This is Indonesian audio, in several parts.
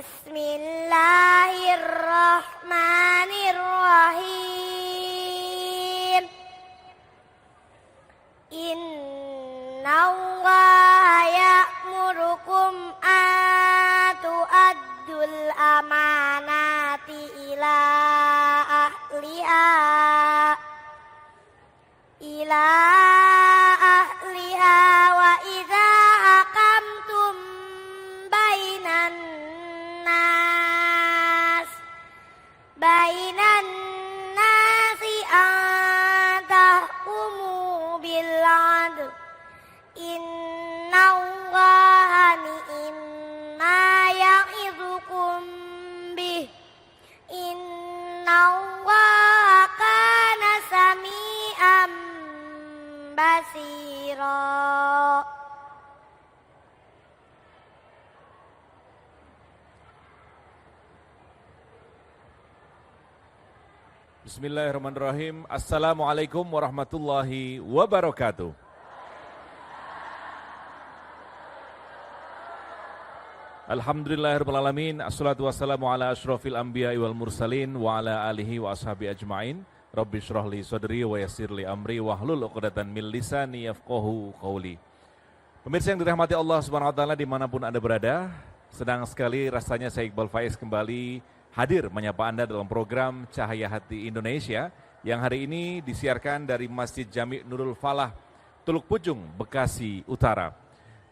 Bismillahirrahmanirrahim. Innallaha ya'murukum an tu'addul amanati ila ahliha wa idza hakamtum bainan nasi an tahkumu bil 'adl. Innallaha ni'ma ya'idukum bih. Innallaha kana sami'an basira. Bismillahirrahmanirrahim. Assalamualaikum warahmatullahi wabarakatuh. Alhamdulillahirrahmanirrahim. Assalatu wassalamu ala ashrafil anbiya wal mursalin wa ala alihi wa ashabi ajma'in. Rabbi syrahli sadri wa yassirli amri wahlul 'uqdatam min lisani yafqahu qawli. Pemirsa yang dirahmati Allah Subhanahu wa taala dimanapun Anda berada, senang sekali rasanya saya Iqbal Faiz kembali hadir menyapa Anda dalam program Cahaya Hati Indonesia yang hari ini disiarkan dari Masjid Jami' Nurul Falah, Teluk Pucung, Bekasi Utara.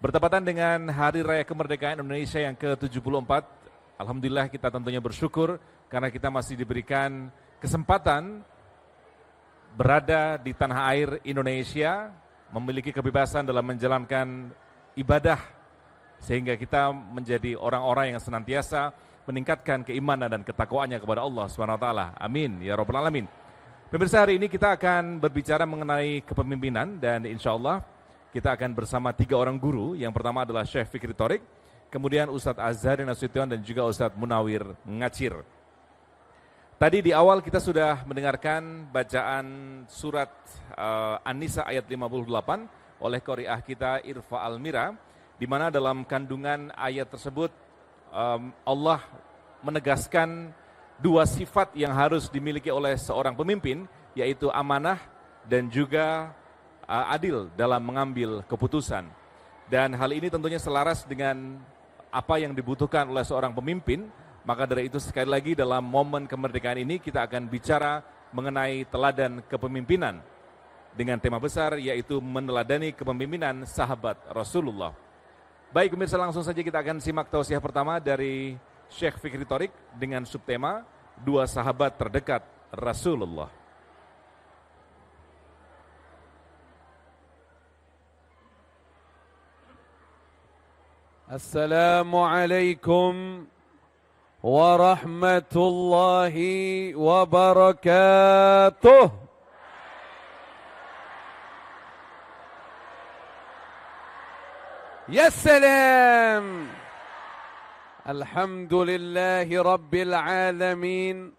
Bertepatan dengan Hari Raya Kemerdekaan Indonesia yang ke-74, alhamdulillah kita tentunya bersyukur karena kita masih diberikan kesempatan berada di tanah air Indonesia, memiliki kebebasan dalam menjalankan ibadah, sehingga kita menjadi orang-orang yang senantiasa meningkatkan keimanan dan ketakwaannya kepada Allah SWT. Amin ya rabbal alamin. Pemirsa, hari ini kita akan berbicara mengenai kepemimpinan dan insya Allah kita akan bersama 3 orang guru. Yang pertama adalah Syekh Fikri Thorik, kemudian Ustadz Azhari Nasution dan juga Ustadz Munawir Ngacir. Tadi di awal kita sudah mendengarkan bacaan surat An-Nisa ayat 58 oleh qari'ah kita Irfa Almira, di mana dalam kandungan ayat tersebut Allah menegaskan 2 sifat yang harus dimiliki oleh seorang pemimpin, yaitu amanah dan juga adil dalam mengambil keputusan. Dan hal ini tentunya selaras dengan apa yang dibutuhkan oleh seorang pemimpin. Maka dari itu sekali lagi dalam momen kemerdekaan ini kita akan bicara mengenai teladan kepemimpinan dengan tema besar yaitu meneladani kepemimpinan sahabat Rasulullah. Baik pemirsa, langsung saja kita akan simak tausiah pertama dari Syekh Fikri Thorik dengan subtema 2 sahabat terdekat Rasulullah. Assalamualaikum warahmatullahi wabarakatuh. Ya salam. Alhamdulillahi rabbil alamin.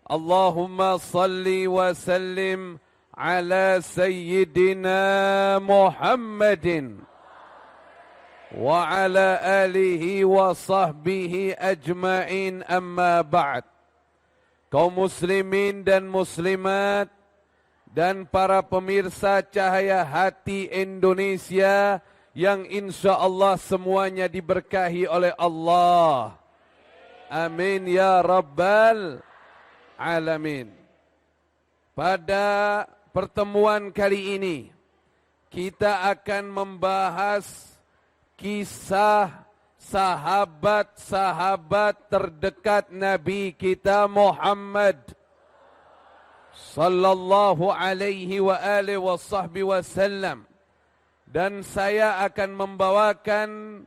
Allahumma salli wa sallim ala sayyidina Muhammadin wa ala alihi wa sahbihi ajma'in, amma ba'd. Kaum muslimin dan muslimat dan para pemirsa Cahaya Hati Indonesia yang insya Allah semuanya diberkahi oleh Allah. Amin ya rabbal alamin. Pada pertemuan kali ini kita akan membahas kisah sahabat-sahabat terdekat Nabi kita Muhammad sallallahu alaihi wa alihi wa sahbihi wasallam. Dan saya akan membawakan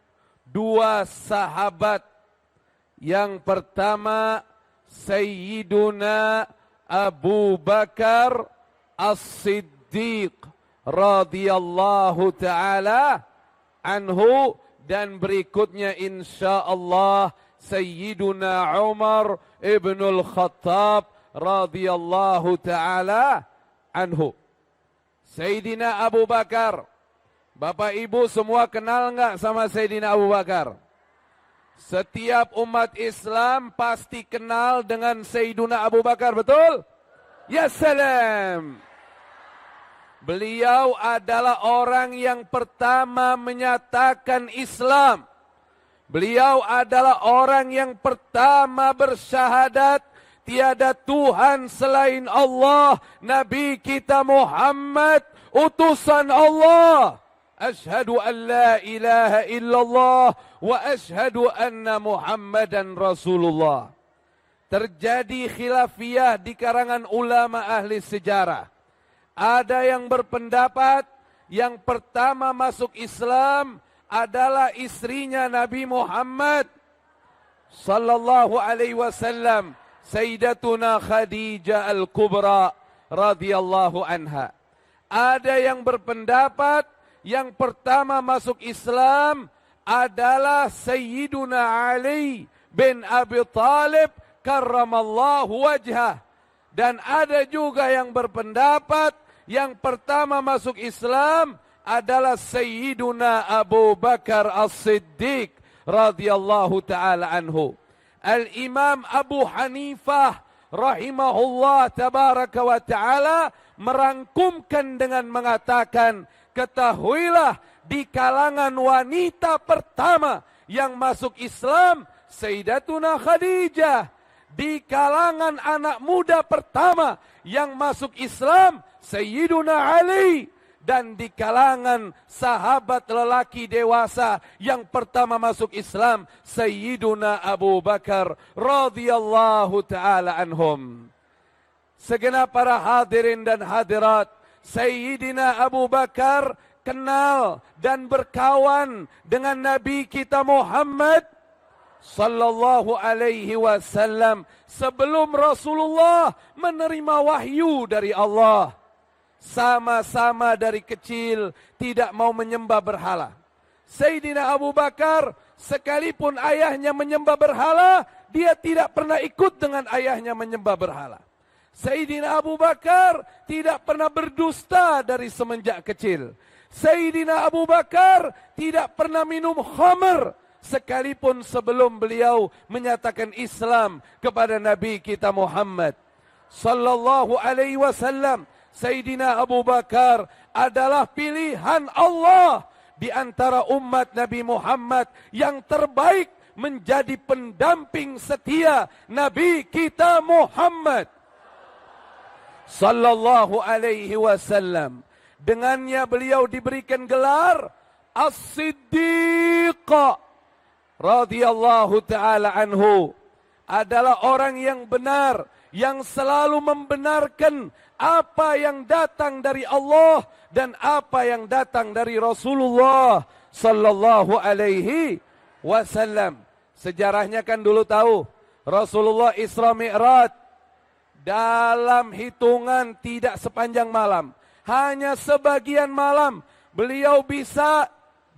2 sahabat. Yang pertama Sayyiduna Abu Bakar As-Siddiq radhiyallahu ta'ala anhu, dan berikutnya insyaallah Sayyiduna Umar ibnul Khattab radhiyallahu ta'ala anhu. Sayyidina Abu Bakar, Bapak Ibu semua kenal enggak sama Sayyidina Abu Bakar? Setiap umat Islam pasti kenal dengan Sayyiduna Abu Bakar, betul? Ya salam. Beliau adalah orang yang pertama menyatakan Islam. Beliau adalah orang yang pertama bersyahadat tiada Tuhan selain Allah, Nabi kita Muhammad utusan Allah. Ashhadu an la ilaha illallah wa ashhadu anna Muhammadan Rasulullah. Terjadi khilafiyah di karangan ulama ahli sejarah. Ada yang berpendapat yang pertama masuk Islam adalah istrinya Nabi Muhammad sallallahu alaihi wasallam, Sayyidatuna Khadijah Al-Kubra radhiyallahu anha. Ada yang berpendapat yang pertama masuk Islam adalah Sayyiduna Ali bin Abi Talib karramallahu wajhah. Dan ada juga yang berpendapat yang pertama masuk Islam adalah Sayyiduna Abu Bakar As-Siddiq radhiyallahu ta'ala anhu. Al-Imam Abu Hanifah rahimahullah tabaraka wa ta'ala merangkumkan dengan mengatakan, ketahuilah di kalangan wanita pertama yang masuk Islam Sayyidatuna Khadijah. Di kalangan anak muda pertama yang masuk Islam Sayyiduna Ali. Dan di kalangan sahabat lelaki dewasa yang pertama masuk Islam Sayyiduna Abu Bakar radhiyallahu ta'ala anhum. Segenap para hadirin dan hadirat, Sayyidina Abu Bakar kenal dan berkawan dengan Nabi kita Muhammad sallallahu alaihi wasallam sebelum Rasulullah menerima wahyu dari Allah. Sama-sama dari kecil tidak mau menyembah berhala. Sayyidina Abu Bakar sekalipun ayahnya menyembah berhala, dia tidak pernah ikut dengan ayahnya menyembah berhala. Sayyidina Abu Bakar tidak pernah berdusta dari semenjak kecil. Sayyidina Abu Bakar tidak pernah minum khamr sekalipun sebelum beliau menyatakan Islam kepada Nabi kita Muhammad sallallahu alaihi wasallam. Sayyidina Abu Bakar adalah pilihan Allah di antara umat Nabi Muhammad yang terbaik menjadi pendamping setia Nabi kita Muhammad sallallahu alaihi wasallam. Dengannya beliau diberikan gelar As-Siddiq radhiyallahu ta'ala anhu. Adalah orang yang benar, yang selalu membenarkan apa yang datang dari Allah dan apa yang datang dari Rasulullah sallallahu alaihi wasallam. Sejarahnya kan dulu tahu, Rasulullah Isra Mi'raj dalam hitungan tidak sepanjang malam, hanya sebagian malam beliau bisa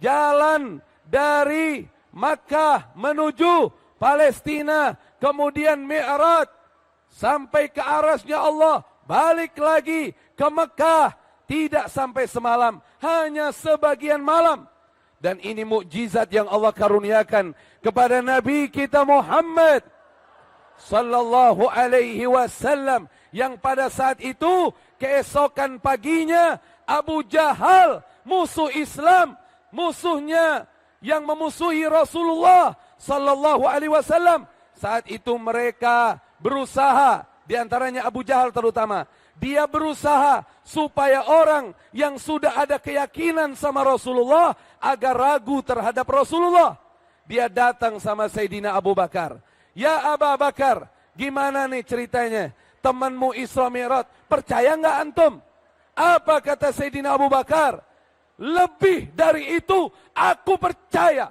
jalan dari Makkah menuju Palestina, kemudian Mi'raj sampai ke arasnya Allah, balik lagi ke Mekah, tidak sampai semalam, hanya sebagian malam. Dan ini mukjizat yang Allah karuniakan kepada Nabi kita Muhammad sallallahu alaihi wasallam, yang pada saat itu keesokan paginya Abu Jahal, musuh Islam, musuhnya yang memusuhi Rasulullah sallallahu alaihi wasallam, saat itu mereka berusaha, di antaranya Abu Jahal terutama, dia berusaha supaya orang yang sudah ada keyakinan sama Rasulullah agar ragu terhadap Rasulullah. Dia datang sama Sayyidina Abu Bakar. Ya Abu Bakar, gimana nih ceritanya? Temanmu Isra Mi'raj, percaya nggak antum? Apa kata Sayyidina Abu Bakar? Lebih dari itu aku percaya.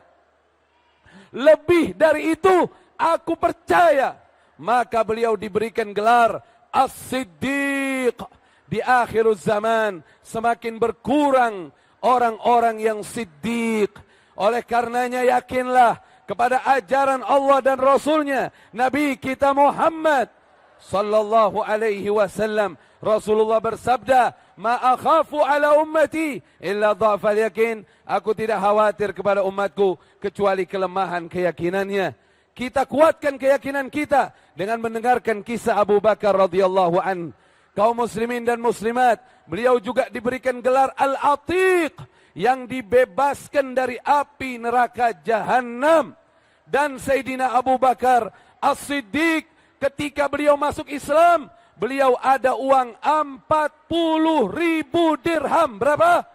Lebih dari itu aku percaya. Maka beliau diberikan gelar As-Siddiq. Di akhir zaman semakin berkurang orang-orang yang siddiq. Oleh karenanya yakinlah kepada ajaran Allah dan Rasulnya, Nabi kita Muhammad sallallahu alaihi wasallam. Rasulullah bersabda, ma akhafu ala ummati illa dha'fal yakin. Aku tidak khawatir kepada umatku kecuali kelemahan keyakinannya. Kita kuatkan keyakinan kita dengan mendengarkan kisah Abu Bakar radhiyallahu an. Kaum muslimin dan muslimat, beliau juga diberikan gelar Al-Atiq, yang dibebaskan dari api neraka Jahannam. Dan Sayyidina Abu Bakar As-Siddiq, ketika beliau masuk Islam, beliau ada uang 40.000 dirham. Berapa?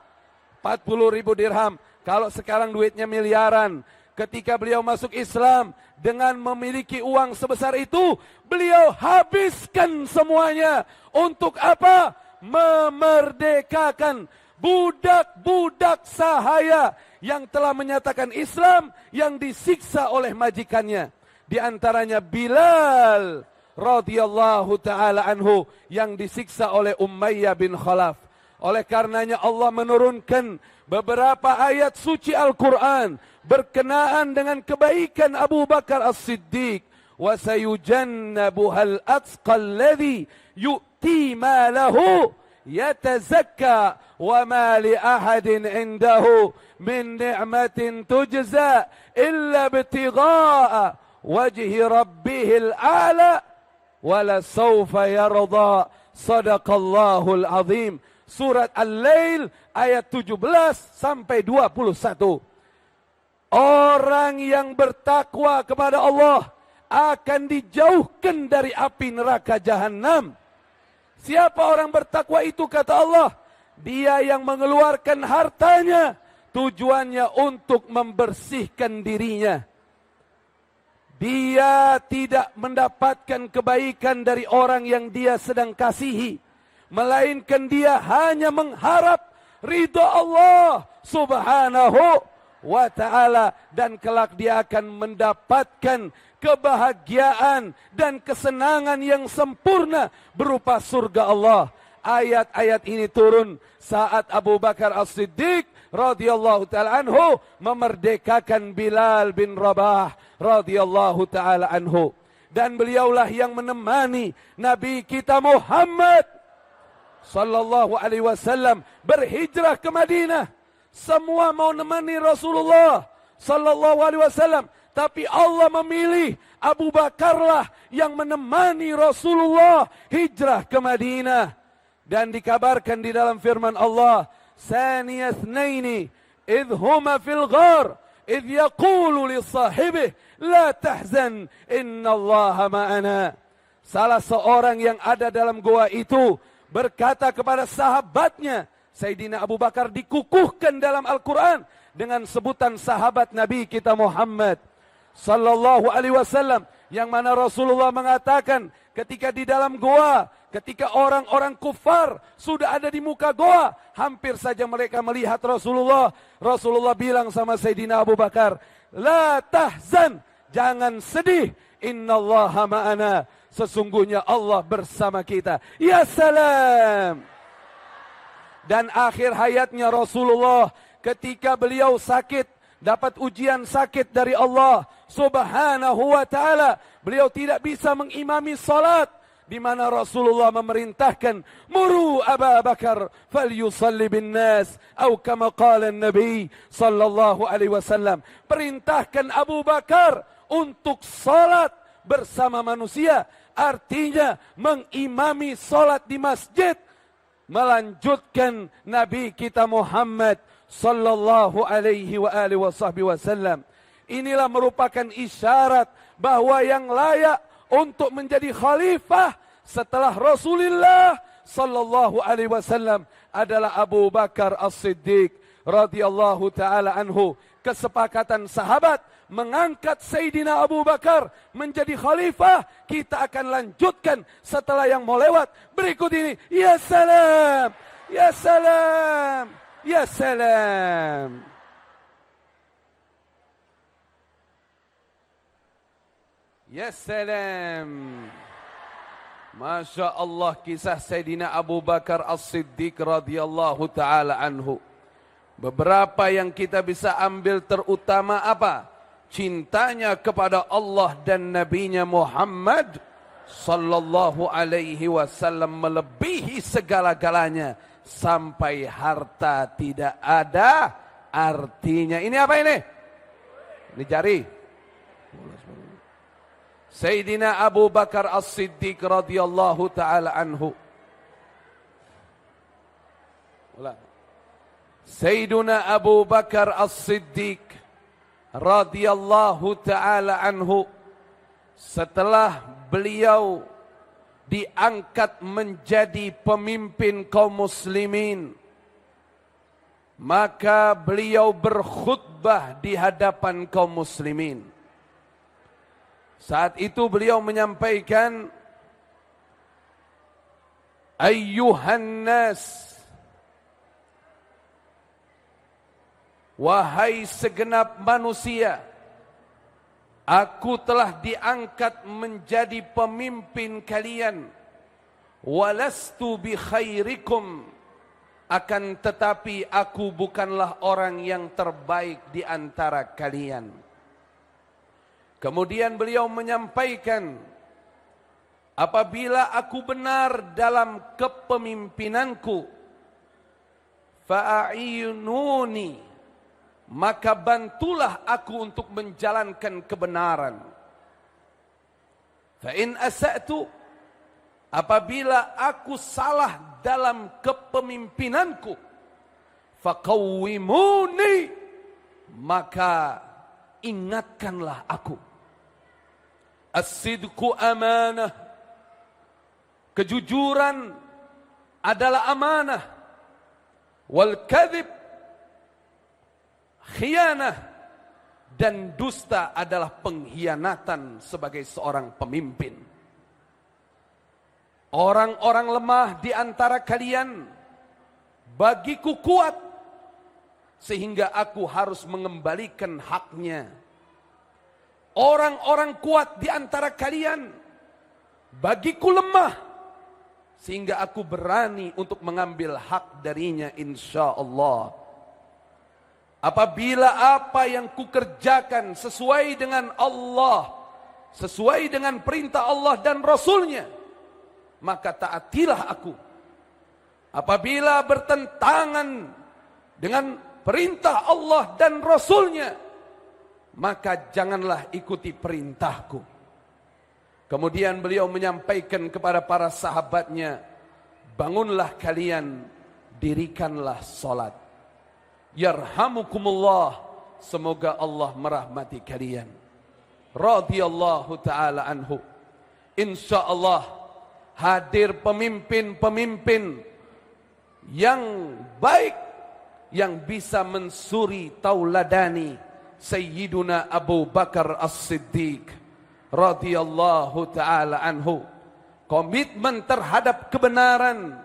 40.000 dirham. Kalau sekarang duitnya miliaran. Ketika beliau masuk Islam, dengan memiliki uang sebesar itu, beliau habiskan semuanya. Untuk apa? Memerdekakan budak-budak sahaya yang telah menyatakan Islam, yang disiksa oleh majikannya. Di antaranya Bilal radhiyallahu taala anhu, yang disiksa oleh Umayyah bin Khalaf. Oleh karenanya Allah menurunkan beberapa ayat suci Al-Quran berkenaan dengan kebaikan Abu Bakar As-Siddiq. Wa sayujannabuhal atqa alladhi yu'ti malahu yatazakka wa ma li ahadin indahu min ni'matin tujza illa ibtigha'a wajhi rabbihil a'la wa la sawfa yarda. Sadaqallahul azim. Surat Al-Lail ayat 17 sampai 21. Orang yang bertakwa kepada Allah akan dijauhkan dari api neraka Jahannam. Siapa orang bertakwa itu, kata Allah? Dia yang mengeluarkan hartanya tujuannya untuk membersihkan dirinya. Dia tidak mendapatkan kebaikan dari orang yang dia sedang kasihi, melainkan dia hanya mengharap ridha Allah subhanahu wa ta'ala. Dan kelak dia akan mendapatkan kebahagiaan dan kesenangan yang sempurna berupa surga Allah. Ayat-ayat ini turun saat Abu Bakar As-Siddiq radhiyallahu ta'ala anhu memerdekakan Bilal bin Rabah radhiyallahu ta'ala anhu. Dan beliaulah yang menemani Nabi kita Muhammad sallallahu alaihi wasallam berhijrah ke Madinah. Semua mau menemani Rasulullah sallallahu alaihi wasallam, tapi Allah memilih Abu Bakarlah yang menemani Rasulullah hijrah ke Madinah. Dan dikabarkan di dalam firman Allah, Saniya Thnaini idh huma fil ghar idh yaqulu li sahibih la tahzan innallaha ma'ana. Salah seorang yang ada dalam goa itu berkata kepada sahabatnya. Sayyidina Abu Bakar dikukuhkan dalam Al-Quran dengan sebutan sahabat Nabi kita Muhammad sallallahu alaihi wasallam, yang mana Rasulullah mengatakan ketika di dalam goa, ketika orang-orang kufar sudah ada di muka goa, hampir saja mereka melihat Rasulullah. Rasulullah bilang sama Sayyidina Abu Bakar, la tahzan, jangan sedih, innallaha ma'ana, sesungguhnya Allah bersama kita. Ya salam. Dan akhir hayatnya Rasulullah, ketika beliau sakit, dapat ujian sakit dari Allah subhanahu wa ta'ala, beliau tidak bisa mengimami salat, di mana Rasulullah memerintahkan, muru Abu Bakar falyusalli bin nas, atau kama qala Nabi sallallahu alaihi wasallam, perintahkan Abu Bakar untuk salat bersama manusia, artinya mengimami salat di masjid, melanjutkan Nabi kita Muhammad sallallahu alaihi wa alihi wasallam. Inilah merupakan isyarat bahwa yang layak untuk menjadi khalifah setelah Rasulullah sallallahu alaihi wasallam adalah Abu Bakar As-Siddiq radhiyallahu taala anhu. Kesepakatan sahabat mengangkat Sayyidina Abu Bakar menjadi khalifah. Kita akan lanjutkan setelah yang mau lewat berikut ini. Ya salam, ya salam, ya salam. Ya salam. Masya Allah, kisah Sayyidina Abu Bakar As-Siddiq radhiyallahu taala anhu. Beberapa yang kita bisa ambil, terutama apa? Cintanya kepada Allah dan Nabi-Nya Muhammad sallallahu alaihi wasallam melebihi segala-galanya. sampai harta tidak ada artinya. Ini apa ini? Ini jari. Sayyidina Abu Bakar As-Siddiq radhiyallahu taala anhu. Sayyiduna Abu Bakar As-Siddiq radhiyallahu taala anhu, setelah beliau diangkat menjadi pemimpin kaum muslimin, maka beliau berkhutbah di hadapan kaum muslimin. Saat itu beliau menyampaikan, ayyuhan nas, wahai segenap manusia, aku telah diangkat menjadi pemimpin kalian. Walastu bi khairikum, akan tetapi aku bukanlah orang yang terbaik di antara kalian. Kemudian beliau menyampaikan, apabila aku benar dalam kepemimpinanku, fa'inuni, maka bantulah aku untuk menjalankan kebenaran. Fa in asa'tu, apabila aku salah dalam kepemimpinanku, faqawwimuni, maka ingatkanlah aku. As-sidqu amanah, kejujuran adalah amanah. Wal kadhib khianah, dan dusta adalah pengkhianatan sebagai seorang pemimpin. Orang-orang lemah di antara kalian bagiku kuat, sehingga aku harus mengembalikan haknya. Orang-orang kuat di antara kalian bagiku lemah, sehingga aku berani untuk mengambil hak darinya insyaallah. Apabila apa yang kukerjakan sesuai dengan Allah, sesuai dengan perintah Allah dan Rasulnya, maka taatilah aku. Apabila bertentangan dengan perintah Allah dan Rasulnya, maka janganlah ikuti perintahku. Kemudian beliau menyampaikan kepada para sahabatnya, bangunlah kalian, dirikanlah salat. Yarhamukumullah, semoga Allah merahmati kalian. Radhiyallahu ta'ala anhu. Insyaallah hadir pemimpin-pemimpin yang baik, yang bisa mensuri tauladani Sayyiduna Abu Bakar As-Siddiq radhiyallahu ta'ala anhu. Komitmen terhadap kebenaran,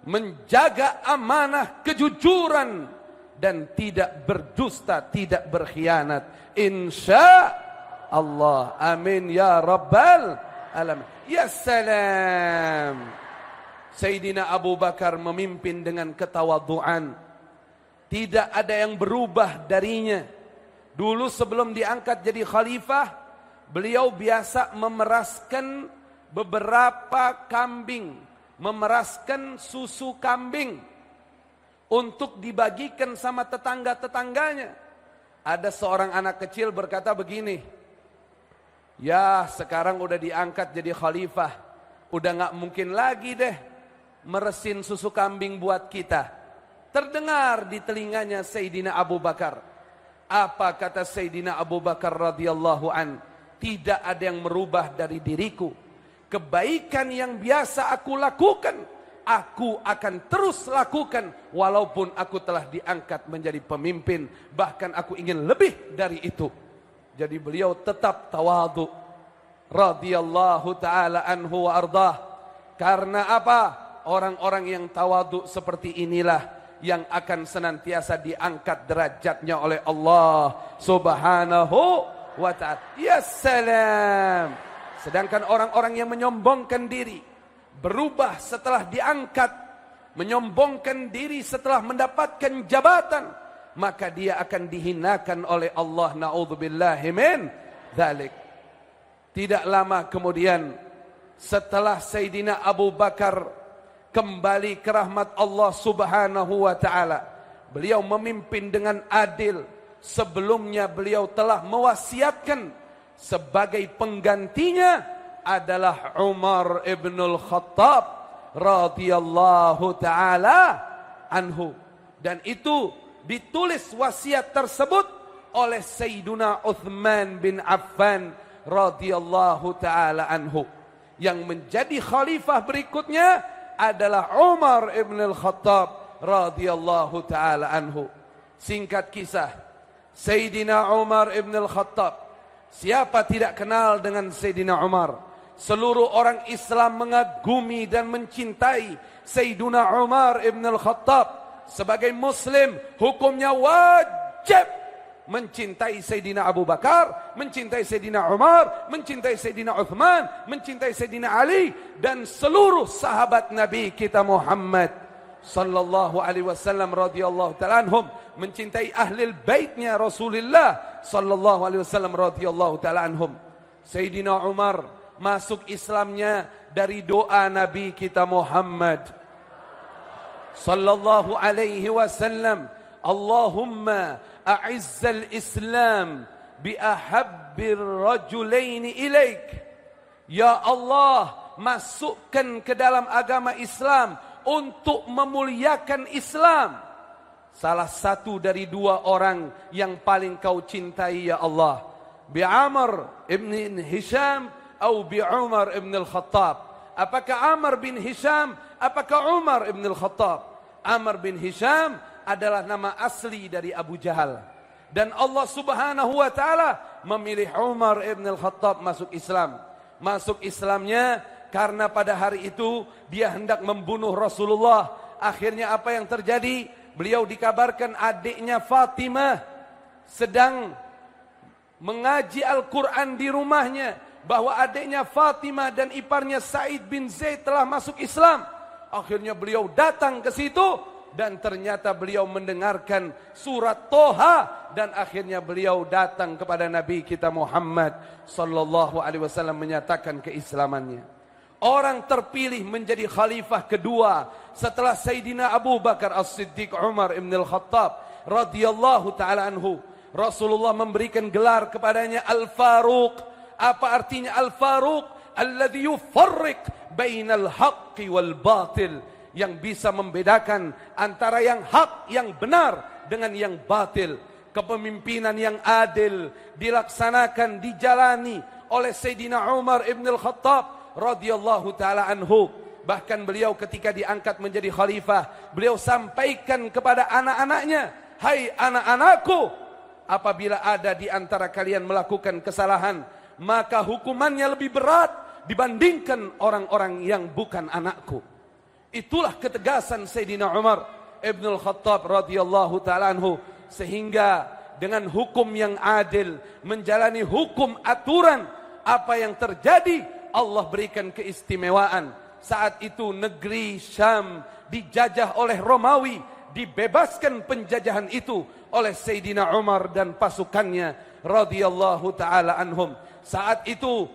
menjaga amanah, kejujuran, dan tidak berdusta, tidak berkhianat. Insya Allah. Amin ya Rabbal alamin. Ya salam. Sayyidina Abu Bakar memimpin dengan ketawaduan. Tidak ada yang berubah darinya. Dulu sebelum diangkat jadi khalifah, beliau biasa memeraskan beberapa kambing, memeraskan susu kambing untuk dibagikan sama tetangga-tetangganya. Ada seorang anak kecil berkata begini, ya sekarang udah diangkat jadi khalifah, udah gak mungkin lagi deh meresin susu kambing buat kita. Terdengar di telinganya Sayyidina Abu Bakar. Apa kata Sayyidina Abu Bakar radhiyallahu an? Tidak ada yang merubah dari diriku. Kebaikan yang biasa aku lakukan, aku akan terus lakukan walaupun aku telah diangkat menjadi pemimpin. Bahkan aku ingin lebih dari itu. Jadi beliau tetap tawadhu radhiyallahu ta'ala anhu wa ardah. Karena apa? Orang-orang yang tawadhu seperti inilah yang akan senantiasa diangkat derajatnya oleh Allah subhanahu wa ta'ala. Ya salam. Sedangkan orang-orang yang menyombongkan diri, berubah setelah diangkat, menyombongkan diri setelah mendapatkan jabatan, maka dia akan dihinakan oleh Allah. Na'udzubillahi min dzalik. Tidak lama kemudian, setelah Sayyidina Abu Bakar kembali ke rahmat Allah Subhanahu wa taala. Beliau memimpin dengan adil. Sebelumnya beliau telah mewasiatkan sebagai penggantinya adalah Umar ibn al-Khattab radhiyallahu taala anhu. Dan itu ditulis wasiat tersebut oleh Sayyiduna Uthman bin Affan radhiyallahu taala anhu. Yang menjadi khalifah berikutnya adalah Umar ibn al-Khattab radhiyallahu taala anhu. Singkat kisah, Sayyidina Umar ibn al-Khattab, siapa tidak kenal dengan Sayyidina Umar? Seluruh orang Islam mengagumi dan mencintai Sayyidina Umar ibn al-Khattab. Sebagai Muslim, hukumnya wajib mencintai Sayyidina Abu Bakar, mencintai Sayyidina Umar, mencintai Sayyidina Uthman, mencintai Sayyidina Ali, dan seluruh sahabat Nabi kita Muhammad sallallahu alaihi wasallam radhiyallahu ta'ala anhum, mencintai ahli baitnya Rasulullah sallallahu alaihi wasallam radhiyallahu ta'ala anhum. Sayyidina Umar masuk Islamnya dari doa Nabi kita Muhammad sallallahu alaihi wasallam, Allahumma a'izzal Islam bi ahabbir rajulaini ilaik. Ya Allah, masukkan ke dalam agama Islam untuk memuliakan Islam salah satu dari dua orang yang paling kau cintai ya Allah, bi Amr ibn Hisham atau bi Umar ibn al-Khattab. Apakah Amr bin Hisham, apakah Umar ibn al-Khattab? Amr bin Hisham adalah nama asli dari Abu Jahal, dan Allah Subhanahu wa taala memilih Umar ibn al-Khattab masuk Islam. Masuk Islamnya karena pada hari itu dia hendak membunuh Rasulullah. Akhirnya apa yang terjadi? Beliau dikabarkan adiknya Fatimah sedang mengaji Al-Quran di rumahnya, bahwa adiknya Fatimah dan iparnya Sa'id bin Zaid telah masuk Islam. Akhirnya beliau datang ke situ dan ternyata beliau mendengarkan surat Toha, dan akhirnya beliau datang kepada Nabi kita Muhammad sallallahu alaihi wasallam menyatakan keislamannya. Orang terpilih menjadi khalifah kedua setelah Sayyidina Abu Bakar As-Siddiq Umar ibn al-Khattab radhiyallahu ta'ala anhu. Rasulullah memberikan gelar kepadanya Al-Faruq. Apa artinya Al-Faruq? Alladhi yufarriq bainal haqqi wal batil. Yang bisa membedakan antara yang hak, yang benar dengan yang batil. Kepemimpinan yang adil dilaksanakan, dijalani oleh Sayyidina Umar ibn al-Khattab radhiyallahu ta'ala anhu. Bahkan beliau ketika diangkat menjadi khalifah, beliau sampaikan kepada anak-anaknya, hai anak-anakku, apabila ada di antara kalian melakukan kesalahan, maka hukumannya lebih berat dibandingkan orang-orang yang bukan anakku. Itulah ketegasan Sayyidina Umar ibn al-Khattab radhiyallahu ta'ala anhu. Sehingga dengan hukum yang adil, menjalani hukum aturan, apa yang terjadi, Allah berikan keistimewaan. Saat itu negeri Syam dijajah oleh Romawi, dibebaskan penjajahan itu oleh Sayyidina Umar dan pasukannya radhiyallahu ta'ala anhum. Saat itu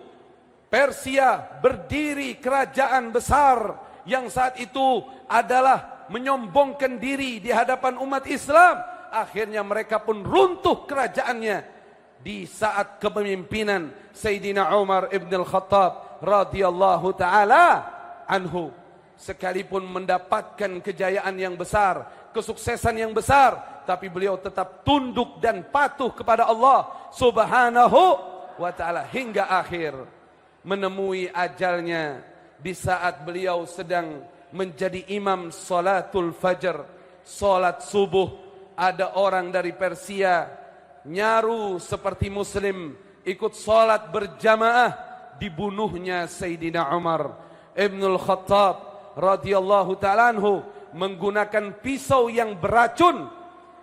Persia berdiri kerajaan besar yang saat itu adalah menyombongkan diri di hadapan umat Islam. Akhirnya mereka pun runtuh kerajaannya di saat kepemimpinan Sayyidina Umar ibn al-Khattab radhiyallahu ta'ala anhu. Sekalipun mendapatkan kejayaan yang besar, kesuksesan yang besar, tapi beliau tetap tunduk dan patuh kepada Allah Subhanahu wa ta'ala hingga akhir menemui ajalnya di saat beliau sedang menjadi imam salatul fajr, salat subuh. Ada orang dari Persia nyaru seperti muslim, ikut salat berjamaah, dibunuhnya Sayyidina Umar ibn al-Khattab radhiyallahu ta'ala anhu menggunakan pisau yang beracun.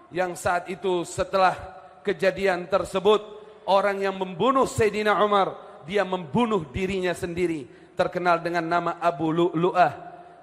Yang saat itu setelah kejadian tersebut, orang yang membunuh Sayyidina Umar, dia membunuh dirinya sendiri, terkenal dengan nama Abu Lu'lu'ah.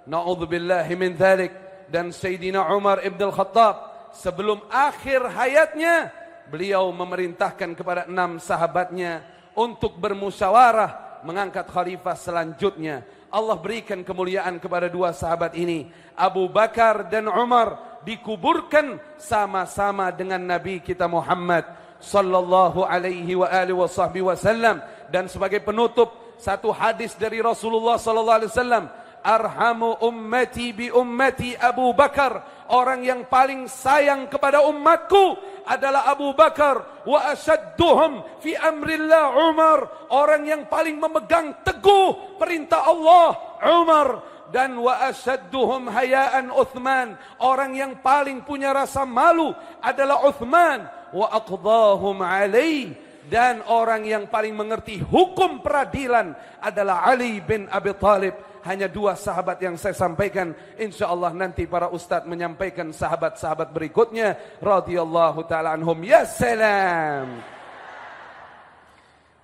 Na'udzubillahi min dzalik. Dan Sayyidina Umar ibn al-Khattab sebelum akhir hayatnya, beliau memerintahkan kepada 6 sahabatnya untuk bermusyawarah mengangkat khalifah selanjutnya. Allah berikan kemuliaan kepada dua sahabat ini. Abu Bakar dan Umar dikuburkan sama-sama dengan Nabi kita Muhammad sallallahu alaihi wa alihi wasallam. Dan sebagai penutup, satu hadis dari Rasulullah sallallahu alaihi wasallam, arhamu ummati bi ummati Abu Bakar. Orang yang paling sayang kepada umatku adalah Abu Bakar. Wa asyadduhum fi amrillah Umar. Orang yang paling memegang teguh perintah Allah, Umar. Dan wa asyadduhum hayaan Uthman. Orang yang paling punya rasa malu adalah Uthman. Wa aqdahum alaih. Dan orang yang paling mengerti hukum peradilan adalah Ali bin Abi Thalib. Hanya dua sahabat yang saya sampaikan. InsyaAllah nanti para ustadz menyampaikan sahabat-sahabat berikutnya. Radhiyallahu ta'ala anhum. Ya salam.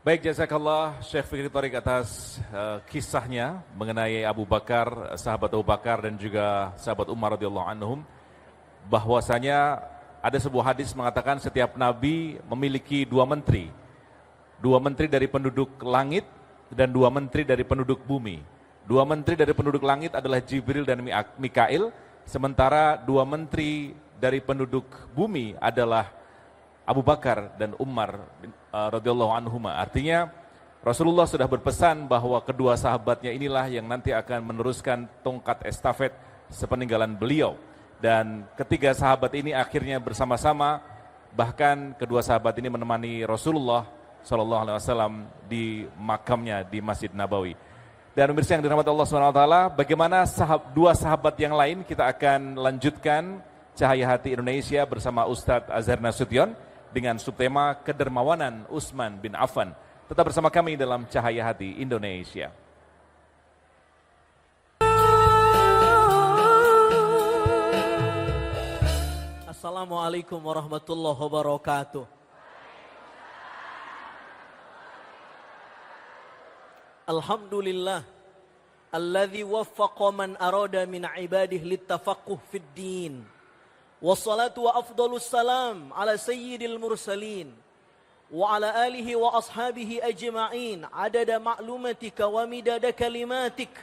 Baik, jazakallah Syekh Fikri Thariq atas kisahnya mengenai Abu Bakar, sahabat Abu Bakar dan juga sahabat Umar radhiyallahu anhum. Bahwasanya ada sebuah hadis mengatakan setiap nabi memiliki dua menteri. Dua menteri dari penduduk langit dan dua menteri dari penduduk bumi. Dua menteri dari penduduk langit adalah Jibril dan Mikail, sementara dua menteri dari penduduk bumi adalah Abu Bakar dan Umar radhiyallahu anhuma. Artinya Rasulullah sudah berpesan bahwa kedua sahabatnya inilah yang nanti akan meneruskan tongkat estafet sepeninggalan beliau. Dan ketiga sahabat ini akhirnya bersama-sama, bahkan kedua sahabat ini menemani Rasulullah SAW di makamnya di Masjid Nabawi. Dan pemirsa yang dirahmati Allah SWT, bagaimana dua sahabat yang lain kita akan lanjutkan Cahaya Hati Indonesia bersama Ustadz Azhar Nasution dengan subtema Kedermawanan Utsman bin Affan. Tetap bersama kami dalam Cahaya Hati Indonesia. Assalamualaikum warahmatullahi wabarakatuh. Alhamdulillah alladzi waffaqa man arada min ibadihi littafaqquh fid din. Wassalatu wa afdalus salam ala sayyidil mursalin wa ala alihi wa ashabihi ajma'in adada ma'lumatika wa midada kalimatik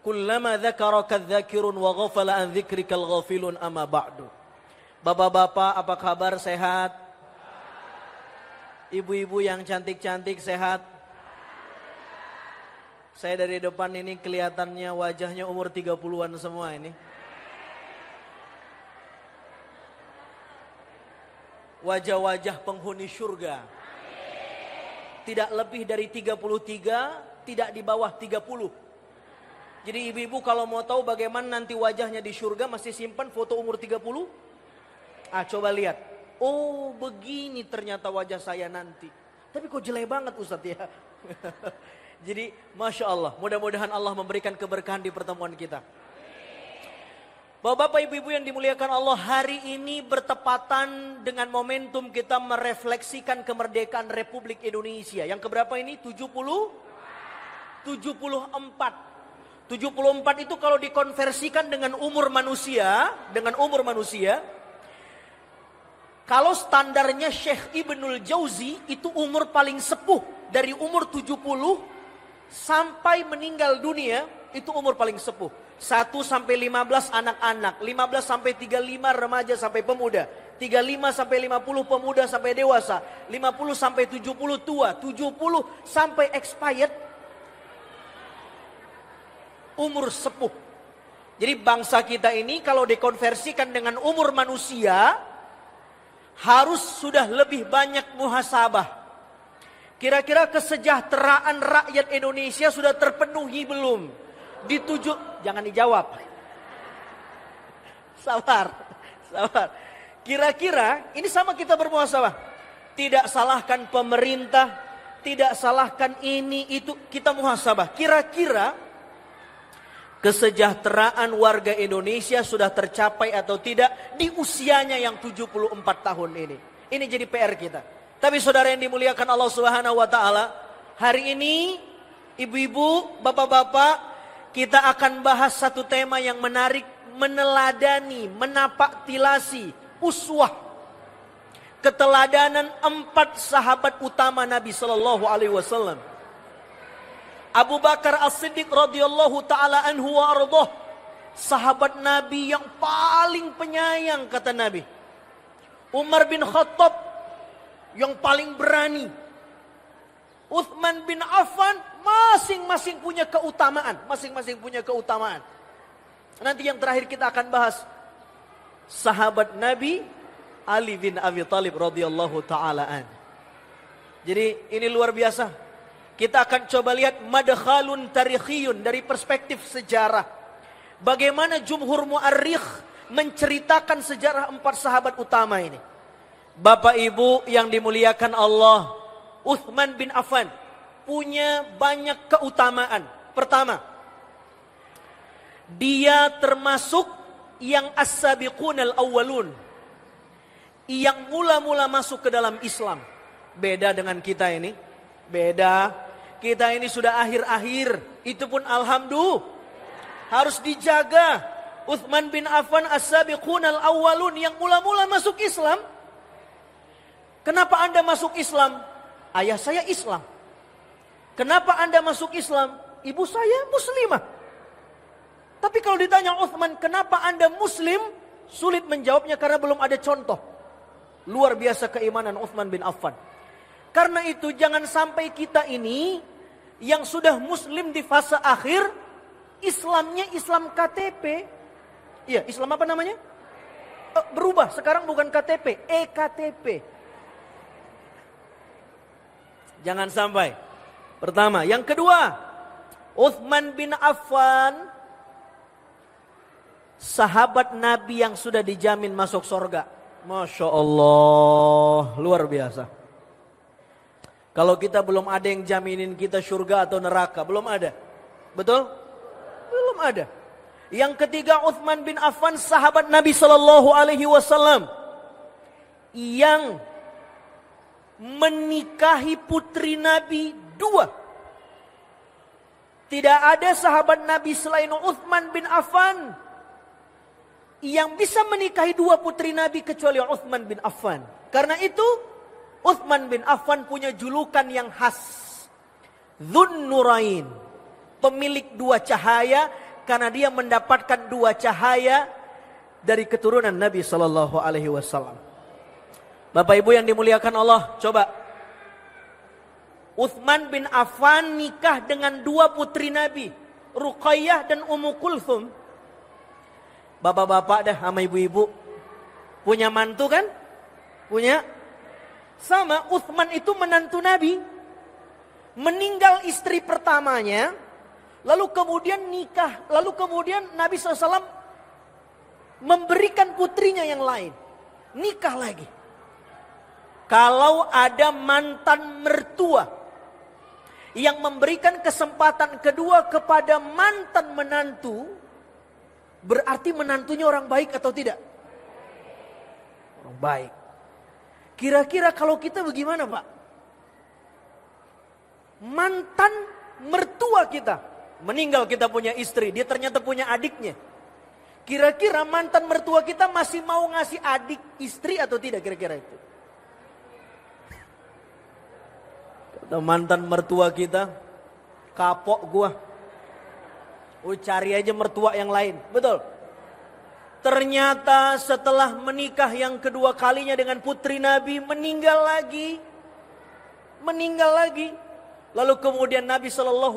kullama dzakaraka dzakirun wa ghafala an dzikrikal ghafilun amma ba'du. Bapak-bapak, apa kabar, sehat? Ibu-ibu yang cantik-cantik sehat? Saya dari depan ini kelihatannya wajahnya umur 30-an semua ini. Wajah-wajah penghuni surga. Tidak lebih dari 33, tidak di bawah 30. Jadi ibu-ibu kalau mau tahu bagaimana nanti wajahnya di surga, masih simpan foto umur 30? Coba lihat. Oh, begini ternyata wajah saya nanti. Tapi kok jelek banget Ustadz ya. Jadi Masya Allah, mudah-mudahan Allah memberikan keberkahan di pertemuan kita. Bapak-bapak, ibu-ibu yang dimuliakan Allah, hari ini bertepatan dengan momentum kita merefleksikan kemerdekaan Republik Indonesia. Yang keberapa ini? 74. 74 itu kalau dikonversikan dengan umur manusia, kalau standarnya Syekh Ibnul Jauzi itu umur paling sepuh dari umur 70 sampai meninggal dunia, itu umur paling sepuh. 1 sampai 15 anak-anak, 15 sampai 35 remaja sampai pemuda, 35 sampai 50 pemuda sampai dewasa, 50 sampai 70 tua, 70 sampai expired, umur sepuh. Jadi bangsa kita ini kalau dikonversikan dengan umur manusia, harus sudah lebih banyak muhasabah. Kira-kira kesejahteraan rakyat Indonesia sudah terpenuhi belum? Jangan dijawab. Sabar. Kira-kira, ini sama kita bermuhasabah. Tidak salahkan pemerintah, tidak salahkan ini, itu, kita muhasabah. Kira-kira kesejahteraan warga Indonesia sudah tercapai atau tidak di usianya yang 74 tahun ini. Ini jadi PR kita. Tapi saudara yang dimuliakan Allah Subhanahu wa taala, hari ini ibu-ibu, bapak-bapak, kita akan bahas satu tema yang menarik, meneladani, menapaktilasi, uswah, keteladanan 4 sahabat utama Nabi sallallahu alaihi wasallam. Abu Bakar As-Siddiq radhiyallahu taala anhu wa ardhah, sahabat Nabi yang paling penyayang kata Nabi. Umar bin Khattab yang paling berani. Uthman bin Affan masing-masing punya keutamaan, Nanti yang terakhir kita akan bahas sahabat Nabi Ali bin Abi Thalib radhiyallahu taala an. Jadi ini luar biasa. Kita akan coba lihat madkhalun tarikhiyun dari perspektif sejarah. Bagaimana jumhur mu'arrikh menceritakan sejarah 4 sahabat utama ini. Bapak Ibu yang dimuliakan Allah, Uthman bin Affan punya banyak keutamaan. Pertama, dia termasuk yang as-sabiqunal awwalun, yang mula-mula masuk ke dalam Islam. Beda dengan kita ini. Beda. Kita ini sudah akhir-akhir. Itu pun alhamdulillah. Harus dijaga. Uthman bin Affan as-sabiqunal awwalun, yang mula-mula masuk Islam. Kenapa Anda masuk Islam? Ayah saya Islam. Kenapa Anda masuk Islam? Ibu saya muslimah. Tapi kalau ditanya Uthman, kenapa Anda muslim? Sulit menjawabnya karena belum ada contoh. Luar biasa keimanan Uthman bin Affan. Karena itu jangan sampai kita ini yang sudah muslim di fase akhir, Islamnya Islam KTP. Iya, Islam apa namanya? Berubah, sekarang bukan KTP, EKTP. Jangan sampai. Pertama, yang kedua, Uthman bin Affan sahabat Nabi yang sudah dijamin masuk surga. Masya Allah, luar biasa. Kalau kita belum ada yang jaminin kita surga atau neraka, belum ada. Betul? Belum ada. Yang ketiga, Uthman bin Affan sahabat Nabi sallallahu alaihi wasallam yang menikahi putri Nabi 2. Tidak ada sahabat Nabi selain Uthman bin Affan yang bisa menikahi 2 putri Nabi kecuali Uthman bin Affan. Karena itu Uthman bin Affan punya julukan yang khas, Dzun Nurain, pemilik 2 cahaya, karena dia mendapatkan 2 cahaya dari keturunan Nabi sallallahu alaihi wasallam. Bapak Ibu yang dimuliakan Allah, coba Uthman bin Affan nikah dengan 2 putri Nabi, Ruqayyah dan Ummu Kulthum. Bapak-bapak dah sama ibu-ibu punya mantu kan? Punya. Sama, Uthman itu menantu Nabi. Meninggal istri pertamanya, lalu kemudian nikah, lalu kemudian Nabi SAW memberikan putrinya yang lain. Nikah lagi. Kalau ada mantan mertua yang memberikan kesempatan kedua kepada mantan menantu, berarti menantunya orang baik atau tidak? Orang baik. Kira-kira kalau kita bagaimana, Pak? Mantan mertua kita meninggal, kita punya istri, dia ternyata punya adiknya. Kira-kira mantan mertua kita masih mau ngasih adik istri atau tidak, kira-kira itu? Kata mantan mertua kita, kapok gua. Cari aja mertua yang lain, betul? Ternyata setelah menikah yang kedua kalinya dengan putri Nabi, meninggal lagi. Lalu kemudian Nabi SAW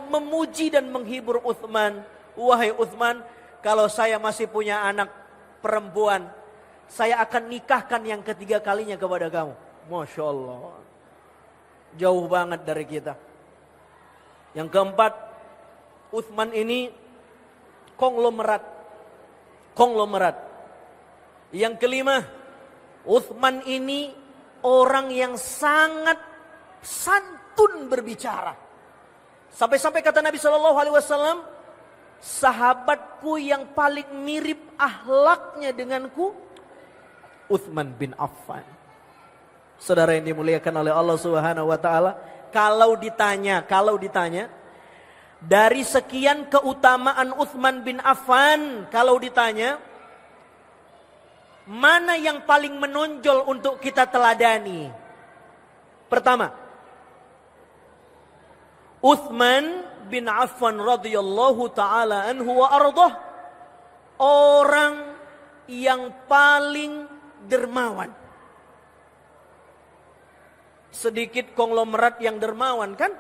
memuji dan menghibur Uthman. Wahai Uthman, kalau saya masih punya anak perempuan, saya akan nikahkan yang ketiga kalinya kepada kamu. Masya Allah. Jauh banget dari kita. Yang keempat, Uthman ini konglomerat. Yang kelima, Uthman ini orang yang sangat santun berbicara. Sampai-sampai kata Nabi SAW, sahabatku yang paling mirip akhlaknya denganku, Uthman bin Affan. Saudara yang dimuliakan oleh Allah Subhanahu wa taala, kalau ditanya dari sekian keutamaan Uthman bin Affan, kalau ditanya mana yang paling menonjol untuk kita teladani? Pertama, Uthman bin Affan radhiyallahu taala anhu wa ardhah, orang yang paling dermawan. Sedikit konglomerat yang dermawan kan?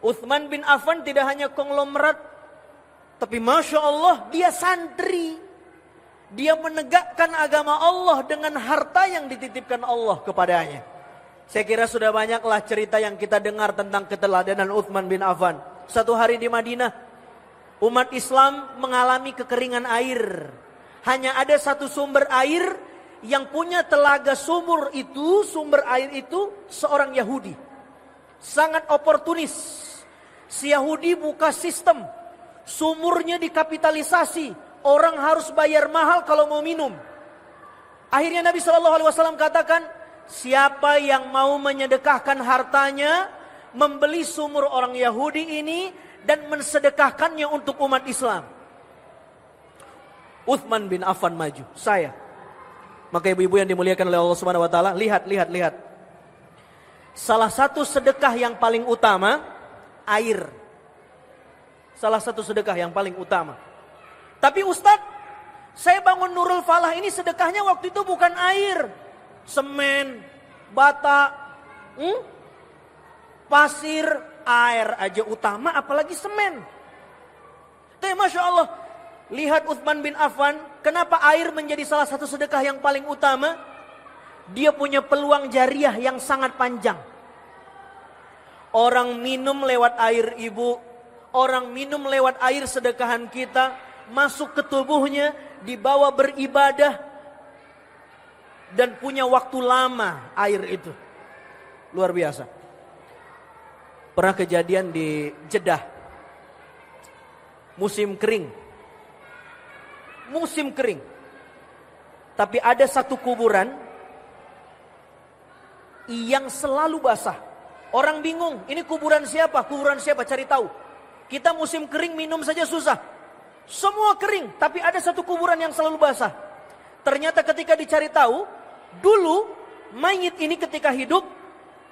Uthman bin Affan tidak hanya konglomerat, tapi Masya Allah dia santri. Dia menegakkan agama Allah dengan harta yang dititipkan Allah kepadanya. Saya kira sudah banyaklah cerita yang kita dengar tentang keteladanan Uthman bin Affan. Satu hari di Madinah, umat Islam mengalami kekeringan air. Hanya ada satu sumber air yang punya telaga sumber air itu seorang Yahudi. Sangat oportunis. Si Yahudi buka sistem, sumurnya dikapitalisasi. Orang harus bayar mahal kalau mau minum. Akhirnya Nabi SAW katakan, siapa yang mau menyedekahkan hartanya, membeli sumur orang Yahudi ini dan mensedekahkannya untuk umat Islam. Uthman bin Affan maju, saya. Maka ibu-ibu yang dimuliakan oleh Allah Subhanahu wa taala, lihat. Salah satu sedekah yang paling utama, air. Salah satu sedekah yang paling utama. Tapi Ustadz, saya bangun Nurul Falah ini sedekahnya waktu itu bukan air. Semen, bata, pasir, air aja utama apalagi semen. Tapi Masya Allah, lihat Uthman bin Affan, kenapa air menjadi salah satu sedekah yang paling utama? Dia punya peluang jariah yang sangat panjang. Orang minum lewat air ibu, orang minum lewat air sedekahan kita, masuk ke tubuhnya, dibawa beribadah, dan punya waktu lama air itu. Luar biasa. Pernah kejadian di Jeddah. Musim kering. Tapi ada satu kuburan yang selalu basah. Orang bingung, ini kuburan siapa? Kuburan siapa? Cari tahu. Kita musim kering minum saja susah. Semua kering, tapi ada satu kuburan yang selalu basah. Ternyata ketika dicari tahu, dulu mayit ini ketika hidup,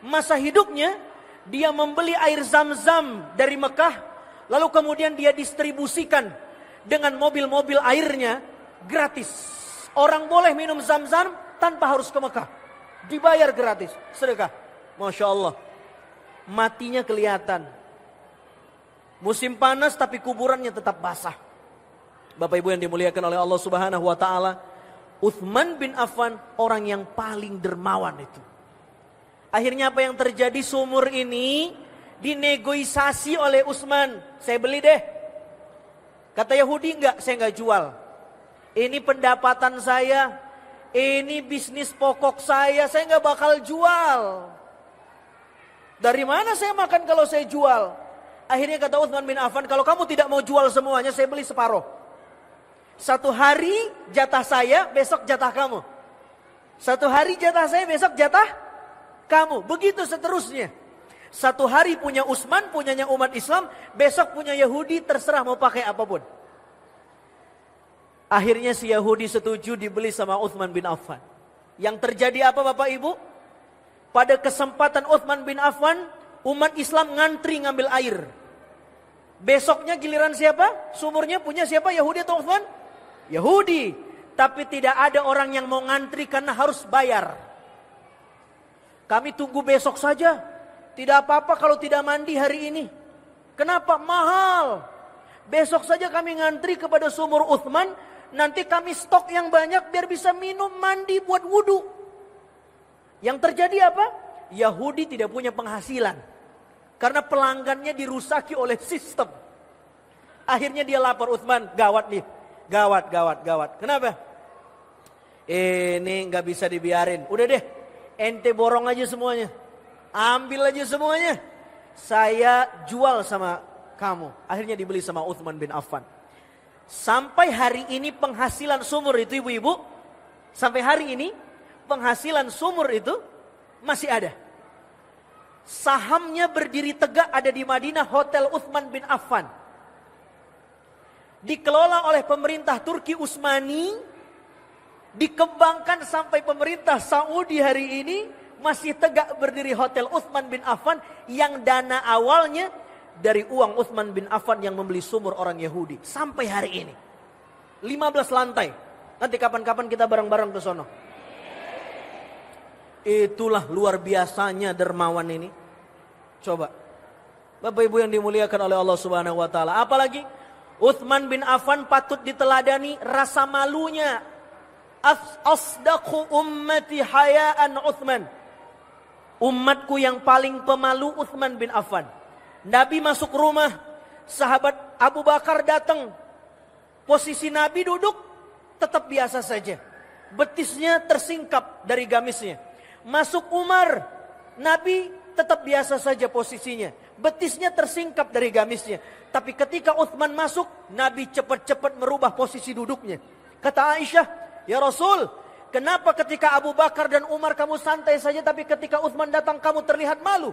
masa hidupnya, dia membeli air Zam-Zam dari Mekah, lalu kemudian dia distribusikan dengan mobil-mobil airnya gratis. Orang boleh minum Zam-Zam tanpa harus ke Mekah. Dibayar gratis, sedekah. Masya Allah. Matinya kelihatan. Musim panas tapi kuburannya tetap basah. Bapak Ibu yang dimuliakan oleh Allah Subhanahu wa taala, Uthman bin Affan orang yang paling dermawan itu. Akhirnya apa yang terjadi, sumur ini dinegosiasi oleh Utsman. Saya beli deh. Kata Yahudi, enggak, saya enggak jual. Ini pendapatan saya, ini bisnis pokok saya enggak bakal jual. Dari mana saya makan kalau saya jual? Akhirnya kata Uthman bin Affan, kalau kamu tidak mau jual semuanya, saya beli separuh. Satu hari jatah saya, besok jatah kamu. Satu hari jatah saya, besok jatah kamu. Begitu seterusnya. Satu hari punya Utsman, punyanya umat Islam, besok punya Yahudi, terserah mau pakai apapun. Akhirnya si Yahudi setuju dibeli sama Uthman bin Affan. Yang terjadi apa Bapak Ibu? Pada kesempatan Uthman bin Affan, umat Islam ngantri ngambil air. Besoknya giliran siapa? Sumurnya punya siapa? Yahudi atau Uthman? Yahudi. Tapi tidak ada orang yang mau ngantri karena harus bayar. Kami tunggu besok saja. Tidak apa-apa kalau tidak mandi hari ini. Kenapa? Mahal. Besok saja kami ngantri kepada sumur Uthman. Nanti kami stok yang banyak biar bisa minum, mandi, buat wudu. Yang terjadi apa? Yahudi tidak punya penghasilan. Karena pelanggannya dirusaki oleh sistem. Akhirnya dia lapor Uthman, gawat nih. Gawat. Kenapa? Ini nggak bisa dibiarin. Udah deh, ente borong aja semuanya. Ambil aja semuanya. Saya jual sama kamu. Akhirnya dibeli sama Uthman bin Affan. Sampai hari ini penghasilan sumur itu ibu-ibu. Sampai hari ini penghasilan sumur itu masih ada. Sahamnya berdiri tegak ada di Madinah, Hotel Uthman bin Affan. Dikelola oleh pemerintah Turki Utsmani, dikembangkan sampai pemerintah Saudi hari ini masih tegak berdiri Hotel Uthman bin Affan yang dana awalnya dari uang Utsman bin Affan yang membeli sumur orang Yahudi. Sampai hari ini. 15 lantai. Nanti kapan-kapan kita bareng-bareng ke sono. Itulah luar biasanya dermawan ini. Coba. Bapak Ibu yang dimuliakan oleh Allah Subhanahu wa taala. Apalagi Utsman bin Affan patut diteladani rasa malunya. Asdaqu ummati hayaan Utsman. Umatku yang paling pemalu Utsman bin Affan. Nabi masuk rumah, sahabat Abu Bakar datang. Posisi Nabi duduk tetap biasa saja. Betisnya tersingkap dari gamisnya. Masuk Umar, Nabi tetap biasa saja posisinya. Betisnya tersingkap dari gamisnya. Tapi ketika Utsman masuk, Nabi cepat-cepat merubah posisi duduknya. Kata Aisyah, "Ya Rasul, kenapa ketika Abu Bakar dan Umar kamu santai saja, tapi ketika Utsman datang kamu terlihat malu?"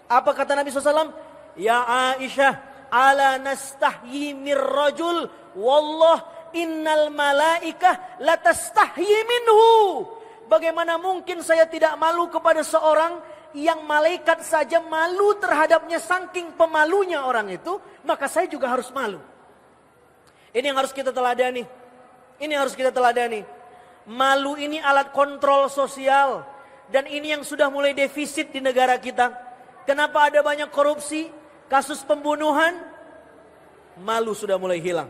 Apa kata Nabi SAW? "Ya Aisyah, ala nastahyi mir rajul, wallah innal malaikah latastahyi minhu." Bagaimana mungkin saya tidak malu kepada seorang yang malaikat saja malu terhadapnya, saking pemalunya orang itu, maka saya juga harus malu. Ini yang harus kita teladani. Ini yang harus kita teladani. Malu ini alat kontrol sosial. Dan ini yang sudah mulai defisit di negara kita. Kenapa ada banyak korupsi, kasus pembunuhan? Malu sudah mulai hilang.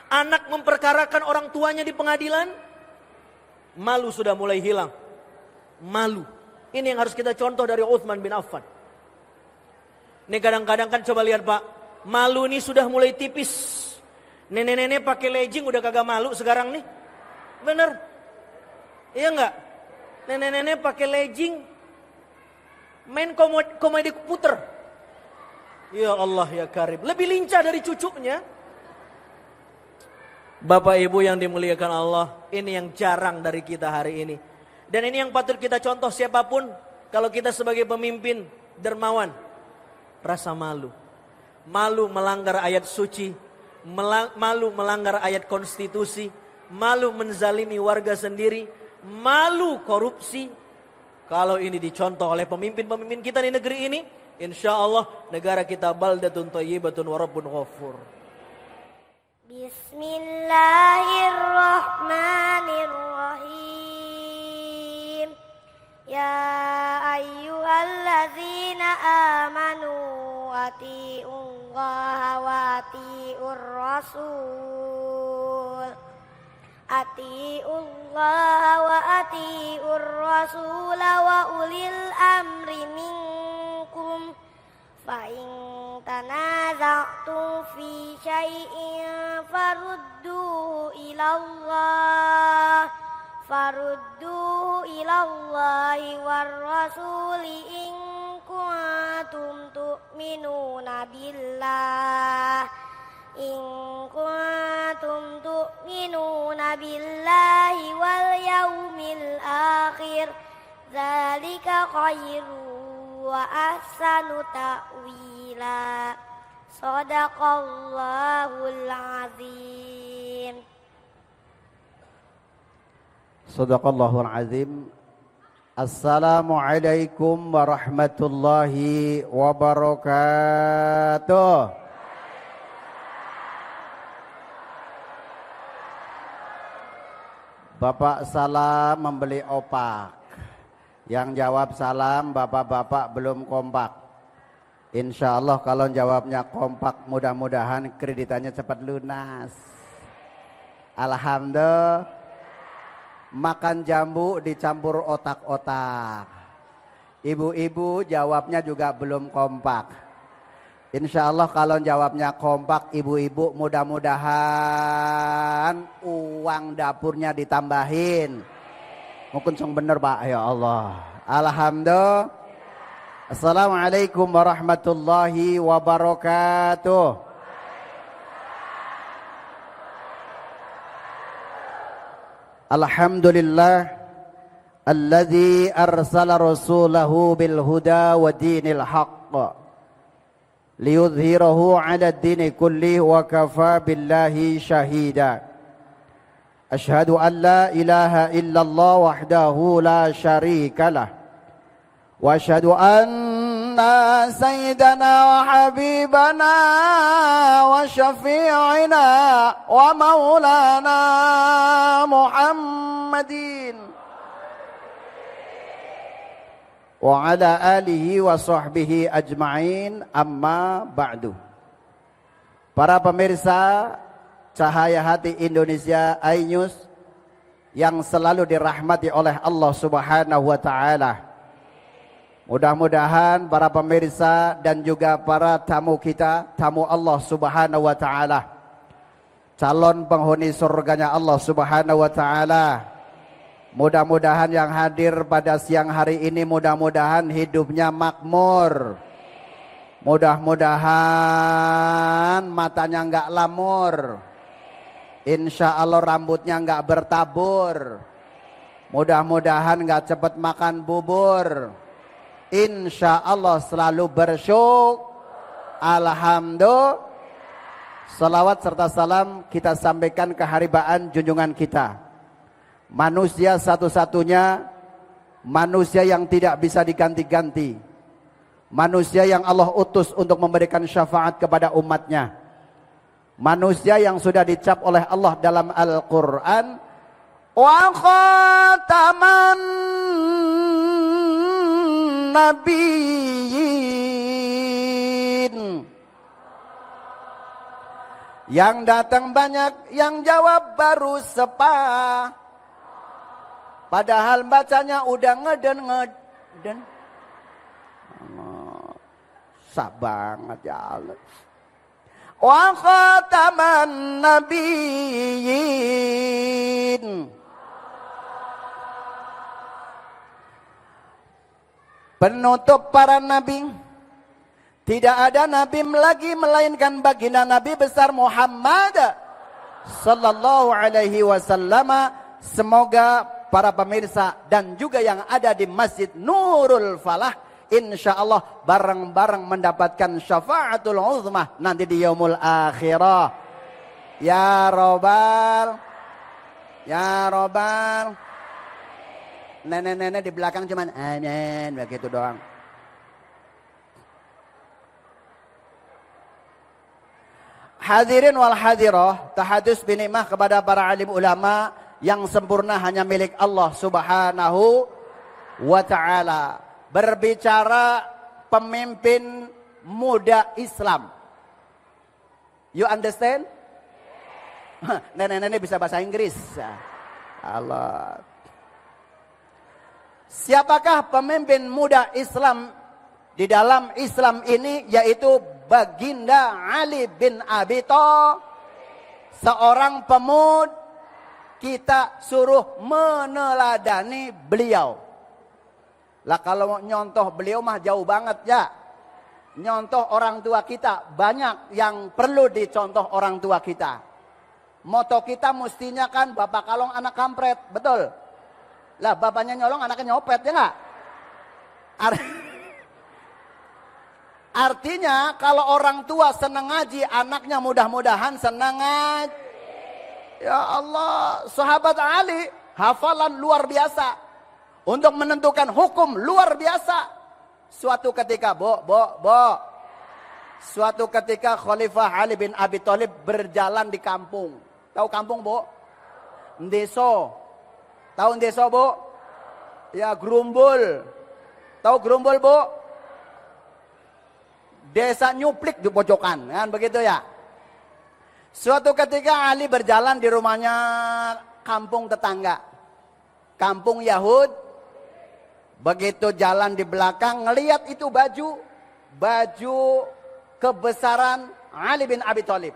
Anak memperkarakan orang tuanya di pengadilan? Malu sudah mulai hilang. Malu. Ini yang harus kita contoh dari Utsman bin Affan. Ini kadang-kadang kan coba lihat Pak. Malu ini sudah mulai tipis. Nenek-nenek pakai legging udah kagak malu sekarang nih. Bener? Iya enggak? Nenek-nenek pakai legging main komedi puter. Ya Allah ya Karim. Lebih lincah dari cucunya. Bapak Ibu yang dimuliakan Allah, ini yang jarang dari kita hari ini. Dan ini yang patut kita contoh siapapun, kalau kita sebagai pemimpin dermawan, rasa malu. Malu melanggar ayat suci, malu melanggar ayat konstitusi, malu menzalimi warga sendiri, malu korupsi. Kalau ini dicontoh oleh pemimpin-pemimpin kita di negeri ini, insya Allah negara kita baldatun thayyibatun wa rabbun ghafur. Bismillahirrahmanirrahim. Ya ayyuhalladzina amanu atiullaha wa atiur rasul. Atiullaha wa atiur rasul wa ulil amri minkum. Fa in tanaza'tum fi syai'in farudduhu ilallahi war rasuli in kuntum tu'minuna billahi wal yaumil akhir. Dzalika khairu wa ahsanu ta'wila. Shadaqallahul azim. Shadaqallahul azim. Assalamualaikum warahmatullahi wabarakatuh. Bapak salam membeli opak. Yang jawab salam bapak-bapak belum kompak. Insya Allah kalau jawabnya kompak, mudah-mudahan kreditannya cepat lunas. Alhamdulillah. Makan jambu dicampur otak-otak. Ibu-ibu jawabnya juga belum kompak. Insya Allah kalau jawabnya kompak, ibu-ibu mudah-mudahan uang dapurnya ditambahin. Mungkin song bener Pak, ya Allah. Alhamdulillah. Assalamualaikum warahmatullahi wabarakatuh. Alhamdulillah alladzi arsala rasulahu bil huda wa dinil haqq liyudhhirahu 'ala ad-dini kullihi wa kafa billahi shahida. Ashhadu an la ilaha illallah wahdahu la syarika lah wa ashhadu anna سيدنا وحبيبنا وشفيعنا ومولانا محمد وعلى آله وصحبه أجمعين amma ba'du. Para pemirsa Cahaya Hati Indonesia iNews yang selalu dirahmati oleh Allah Subhanahu wa taala. Mudah-mudahan para pemirsa dan juga para tamu kita, tamu Allah Subhanahu wa taala, calon penghuni surganya Allah Subhanahu wa taala, mudah-mudahan yang hadir pada siang hari ini mudah-mudahan hidupnya makmur. Mudah-mudahan matanya enggak lamur. Insya Allah rambutnya enggak bertabur. Mudah-mudahan enggak cepat makan bubur. Insya Allah selalu bersyukur. Alhamdulillah. Salawat serta salam kita sampaikan ke haribaan junjungan kita, manusia satu-satunya, manusia yang tidak bisa diganti-ganti, manusia yang Allah utus untuk memberikan syafaat kepada umatnya, manusia yang sudah dicap oleh Allah dalam Al-Quran wa khataman nabiyyin. Yang datang banyak, yang jawab baru sepa. Padahal bacanya udah ngeden. Sah banget ya Allah. Wa khataman nabiyyin. Penutup para nabi. Tidak ada nabi lagi melainkan baginda Nabi besar Muhammad sallallahu alaihi wasallam. Semoga para pemirsa dan juga yang ada di Masjid Nurul Falah insyaallah bareng-bareng mendapatkan syafaatul uzmah nanti di yaumul akhirah. Ya Robbal, ya Robbal. Nenek-nenek di belakang cuman amin begitu doang. Hadirin wal hadirah, tahadus binikmah kepada para alim ulama yang sempurna hanya milik Allah Subhanahu wa taala. Berbicara pemimpin muda Islam. You understand? Nenek-nenek bisa bahasa Inggris. Allah. Siapakah pemimpin muda Islam di dalam Islam ini? Yaitu Baginda Ali bin Abi Thalib. Seorang pemuda, kita suruh meneladani beliau. Lah kalau nyontoh beliau mah jauh banget ya. Nyontoh orang tua kita, banyak yang perlu dicontoh orang tua kita. Moto kita mestinya kan bapak kalong anak kampret, betul? Lah bapaknya nyolong anaknya nyopet ya enggak? Artinya kalau orang tua senang ngaji, anaknya mudah-mudahan senang ngaji. Ya Allah, sahabat Ali hafalan luar biasa. Untuk menentukan hukum luar biasa. Suatu ketika, suatu ketika Khalifah Ali bin Abi Thalib berjalan di kampung. Tahu kampung, Bo? Ndeso. Tahu Ndeso, Bo? Ya, Grumbul. Tahu Grumbul, Bo? Desa nyuplik di pojokan, kan begitu ya. Suatu ketika Ali berjalan di rumahnya kampung tetangga. Kampung Yahud. Begitu jalan di belakang, ngelihat itu baju kebesaran Ali bin Abi Thalib.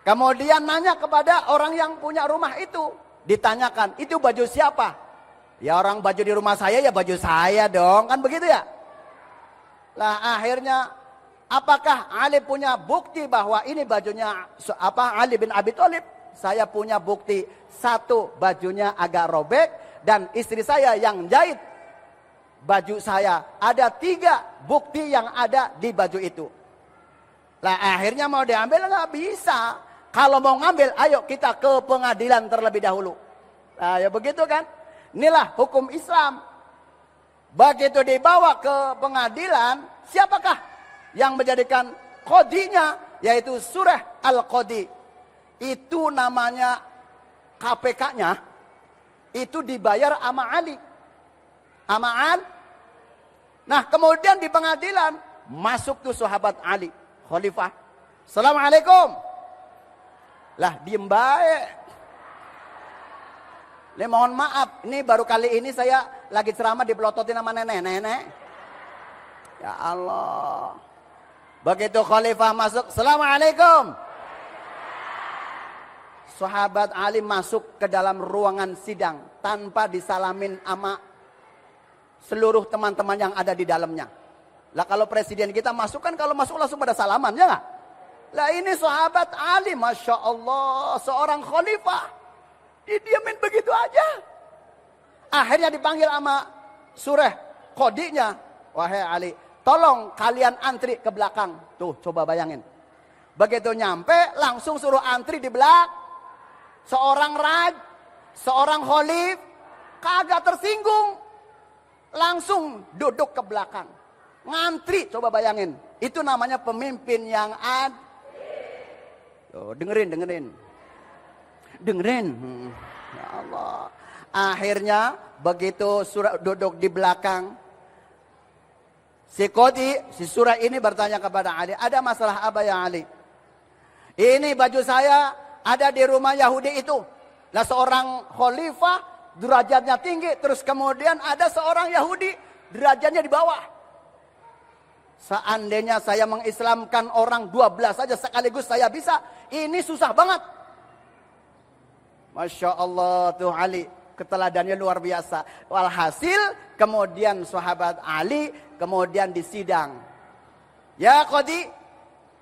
Kemudian nanya kepada orang yang punya rumah itu. Ditanyakan, itu baju siapa? Ya orang baju di rumah saya, ya baju saya dong. Kan begitu ya? Lah akhirnya, apakah Ali punya bukti bahwa ini bajunya Ali bin Abi Thalib? Saya punya bukti. Satu, bajunya agak robek. Dan istri saya yang jahit baju saya. Ada 3 bukti yang ada di baju itu. Lah akhirnya mau diambil nggak bisa. Kalau mau ngambil, ayo kita ke pengadilan terlebih dahulu. Nah ya begitu kan. Inilah hukum Islam. Begitu dibawa ke pengadilan, siapakah yang menjadikan qadinya? Yaitu Surah Al-Qadi. Itu namanya KPK-nya, itu dibayar sama Ali. Sama Ali. Nah kemudian di pengadilan, masuk tuh sahabat Ali, khalifah. Assalamualaikum. Lah diem baik. Ini mohon maaf, ini baru kali ini saya lagi ceramah dipelototin sama nenek-nenek. Ya Allah. Begitu khalifah masuk, Assalamualaikum. Sahabat Ali masuk ke dalam ruangan sidang tanpa disalamin sama seluruh teman-teman yang ada di dalamnya. Lah kalau presiden kita masuk kan kalau masuk langsung pada salaman, ya nggak? Lah ini sahabat Ali, Masya Allah, seorang khalifah. Didiamin begitu aja. Akhirnya dipanggil sama Surah Qadinya. Wahai Ali, tolong kalian antri ke belakang. Tuh coba bayangin. Begitu nyampe langsung suruh antri di belakang. Seorang raj, seorang khalif, kagak tersinggung. Langsung duduk ke belakang. Ngantri, coba bayangin. Itu namanya pemimpin yang adil. Dengerin. Ya Allah. Akhirnya begitu surah duduk di belakang. Si Qadi, si surah ini bertanya kepada Ali, ada masalah apa ya Ali? Ini baju saya ada di rumah Yahudi itu. Nah seorang khalifah derajatnya tinggi, terus kemudian ada seorang Yahudi derajatnya di bawah. Seandainya saya mengislamkan orang 12 saja sekaligus saya bisa, ini susah banget. Masya Allah tuh Ali, keteladannya luar biasa. Walhasil kemudian sahabat Ali kemudian disidang. Ya Qadi,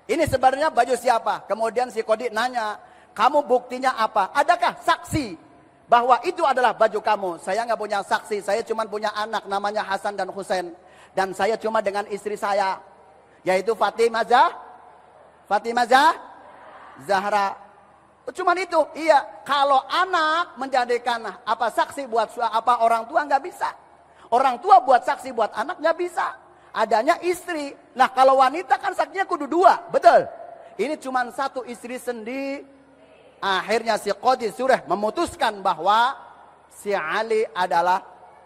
ini sebenarnya baju siapa? Kemudian si Qadi nanya, kamu buktinya apa? Adakah saksi bahwa itu adalah baju kamu? Saya nggak punya saksi, saya cuma punya anak namanya Hasan dan Husain. Dan saya cuma dengan istri saya, yaitu Fatimah Zahra. Cuman itu, iya. Kalau anak menjadikan apa saksi buat apa orang tua nggak bisa. Orang tua buat saksi buat anak nggak bisa. Adanya istri. Nah kalau wanita kan saksinya kudu 2, betul? Ini cuman 1 istri sendiri. Akhirnya si Qadi surah memutuskan bahwa si Ali adalah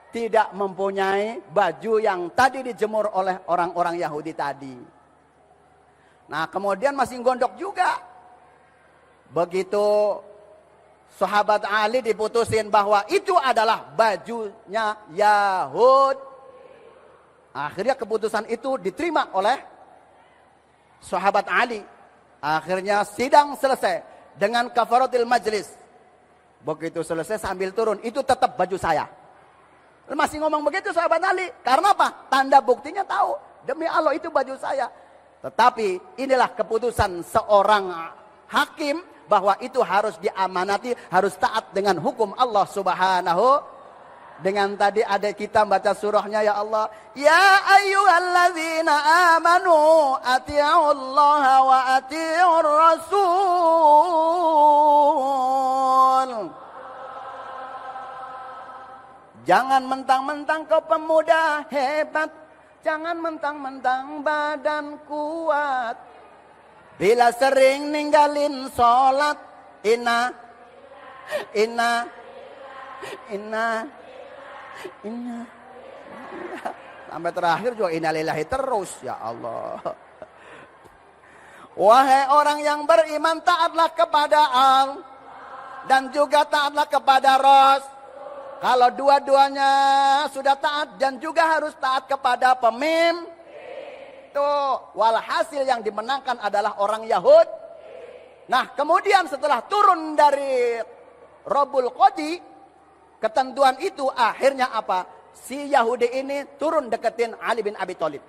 tidak mempunyai baju yang tadi dijemur oleh orang-orang Yahudi tadi. Nah kemudian masih gondok juga. Begitu sahabat Ali diputusin bahwa itu adalah bajunya Yahud. Akhirnya keputusan itu diterima oleh sahabat Ali. Akhirnya sidang selesai dengan kafaratil majlis. Begitu selesai sambil turun, itu tetap baju saya. Masih ngomong begitu sahabat Ali. Karena apa? Tanda buktinya tahu. Demi Allah itu baju saya. Tetapi inilah keputusan seorang hakim bahwa itu harus diamanati, harus taat dengan hukum Allah Subhanahu. Dengan tadi ada kita baca surahnya ya Allah, ya ayyuhalladzina amanu atii'ullaha wa atii'ur rasul. Jangan mentang-mentang kau pemuda hebat, jangan mentang-mentang badan kuat. Bila sering ninggalin sholat, inna. Sampai terakhir juga innalillahi terus, ya Allah. Wahai orang yang beriman, taatlah kepada Allah dan juga taatlah kepada Rasul. Kalau dua-duanya sudah taat dan juga harus taat kepada pemimpin. Walhasil yang dimenangkan adalah orang Yahud. Nah kemudian setelah turun dari Robul Qadi, ketentuan itu akhirnya apa? Si Yahudi ini turun deketin Ali bin Abi Thalib.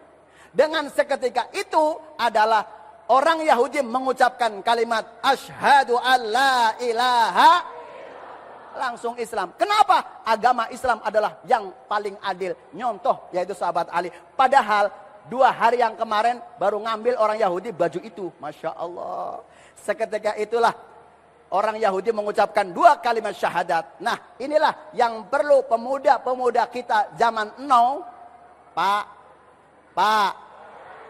Dengan seketika itu adalah orang Yahudi mengucapkan kalimat asyhadu an la ilaha, langsung Islam. Kenapa? Agama Islam adalah yang paling adil. Nyontoh yaitu sahabat Ali. Padahal 2 hari yang kemarin baru ngambil orang Yahudi baju itu. Masya Allah. Seketika itulah orang Yahudi mengucapkan 2 kalimat syahadat. Nah inilah yang perlu pemuda-pemuda kita zaman now Pak.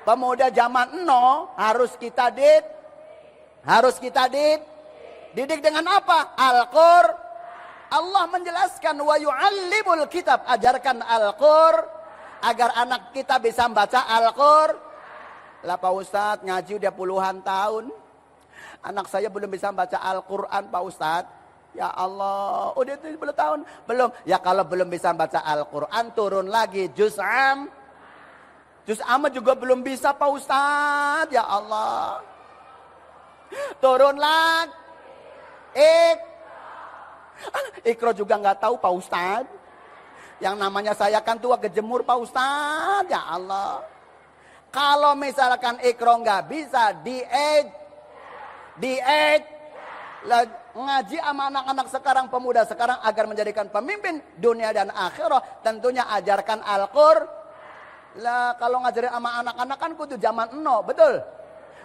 Pemuda zaman harus kita didik dengan apa? Al-Qur'an. Allah menjelaskan wa yu'allimul kitab, ajarkan Al-Qur'an agar anak kita bisa membaca Al-Qur'an. Lah Pak Ustadz ngaji udah puluhan tahun, anak saya belum bisa membaca Al-Qur'an Pak Ustadz. Ya Allah, udah 10 tahun belum. Ya kalau belum bisa membaca Al-Qur'an, turun lagi juz amma juga belum bisa Pak Ustadz. Ya Allah, turun lagi Ikro juga nggak tahu Pak Ustadz. Yang namanya saya kan tua kejemur Pak Ustadz. Ya Allah, kalau misalkan Ikro nggak bisa diet ngaji sama anak-anak sekarang, pemuda sekarang agar menjadikan pemimpin dunia dan akhirat, tentunya ajarkan Al-Qur'an. Lah kalau ngajarin sama anak-anak kan kudu zaman betul.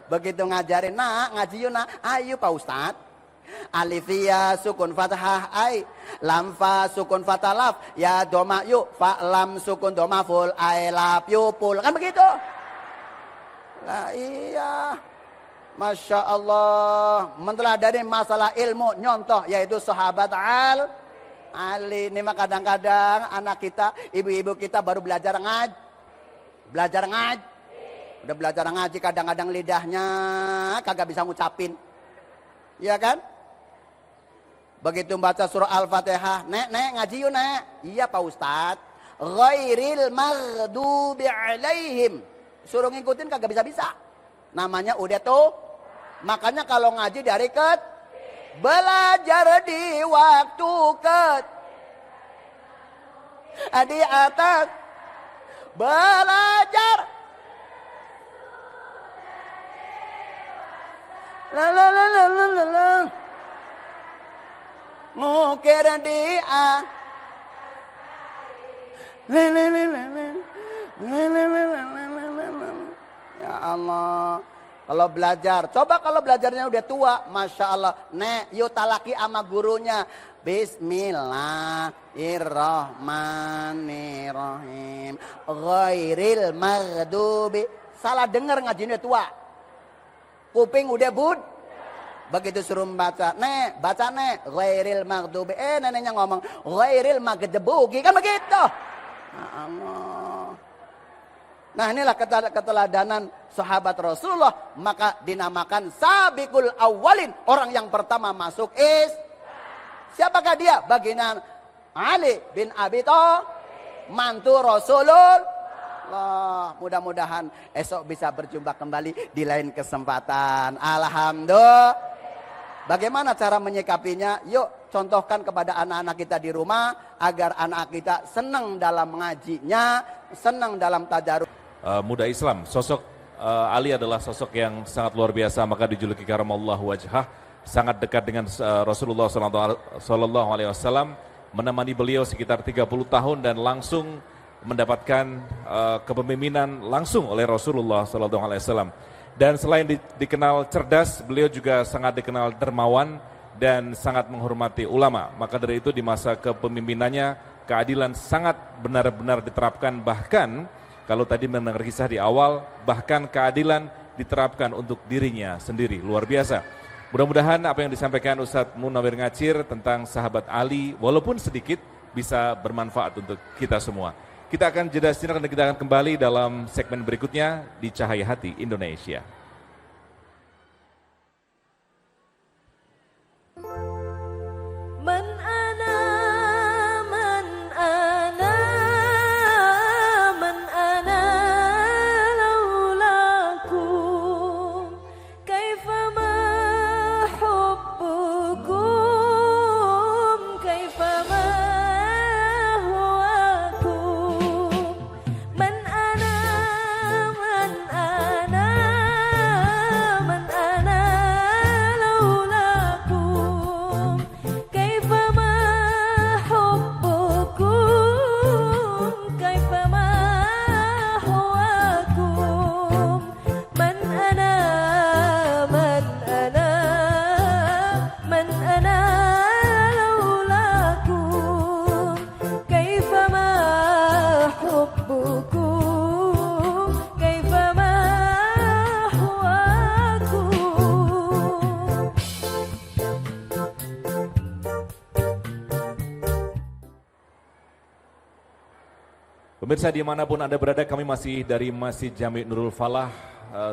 Begitu ngajarin ngaji yuk ayo Pak Ustadz. Alifia sukun fathah ai, lam fa sukun fathah laf, ya doma yuk, fa lam sukun doma full, ai laf yupul, kan begitu. Lah iya, Masya Allah, menteladani masalah ilmu, nyontoh yaitu sahabat Ali. Ini mah kadang-kadang anak kita, ibu-ibu kita baru belajar ngaji. Udah belajar ngaji, kadang-kadang lidahnya kagak bisa ngucapin. Iya kan? Begitu baca surah Al-Fatihah, nek ngaji yuk nek. Iya Pak Ustadz. Ghairil maghdubi alaihim. Suruh ngikutin kagak bisa-bisa. Namanya udah tuh. Makanya kalau ngaji dari belajar di waktu di atas belajar ngukir di ya Allah. Kalau belajar, coba kalau belajarnya udah tua, Masya Allah, nek yuk talaki sama gurunya. Bismillahirrahmanirrahim. Ghairil maghdubi. Salah dengar ngajinya tua. Kuping udah begitu suruh baca, baca ghairil maghdubi. Neneknya ngomong ghairil maghdubi, kan begitu. Ya Allah. Nah inilah keteladanan sahabat Rasulullah, maka dinamakan sabiqul awwalin, orang yang pertama masuk siapakah dia? Baginda Ali bin Abi Thalib, mantu Rasulullah. Mudah-mudahan esok bisa berjumpa kembali di lain kesempatan. Alhamdulillah. Bagaimana cara menyikapinya? Yuk contohkan kepada anak-anak kita di rumah agar anak kita senang dalam mengajinya, senang dalam tadarus. Muda Islam, sosok Ali adalah sosok yang sangat luar biasa, maka dijuluki karamallahu wajhah, sangat dekat dengan Rasulullah sallallahu alaihi wasallam, menemani beliau sekitar 30 tahun dan langsung mendapatkan kepemimpinan langsung oleh Rasulullah sallallahu alaihi wasallam. Dan selain dikenal cerdas, beliau juga sangat dikenal dermawan dan sangat menghormati ulama. Maka dari itu di masa kepemimpinannya keadilan sangat benar-benar diterapkan, bahkan kalau tadi mendengar kisah di awal, bahkan keadilan diterapkan untuk dirinya sendiri. Luar biasa. Mudah-mudahan apa yang disampaikan Ustadz Munawir Ngacir tentang sahabat Ali, walaupun sedikit, bisa bermanfaat untuk kita semua. Kita akan jeda sejenak dan kita akan kembali dalam segmen berikutnya di Cahaya Hati Indonesia. Pemirsa dimanapun Anda berada, kami masih dari Masjid Jami' Nurul Falah,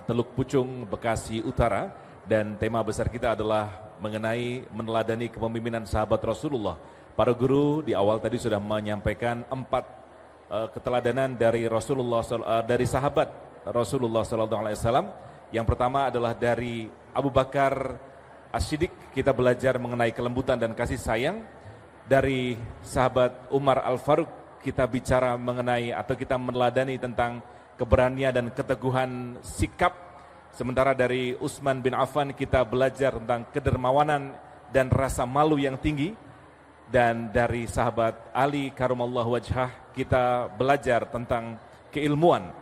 Teluk Pucung, Bekasi Utara. Dan tema besar kita adalah mengenai meneladani kepemimpinan sahabat Rasulullah. Para guru di awal tadi sudah menyampaikan 4 keteladanan dari Rasulullah, dari sahabat Rasulullah SAW. Yang pertama adalah dari Abu Bakar As-Siddiq, kita belajar mengenai kelembutan dan kasih sayang. Dari sahabat Umar Al-Faruq, kita bicara mengenai atau kita meneladani tentang keberanian dan keteguhan sikap. Sementara dari Utsman bin Affan kita belajar tentang kedermawanan dan rasa malu yang tinggi. Dan dari sahabat Ali karamallahu wajhah kita belajar tentang keilmuan.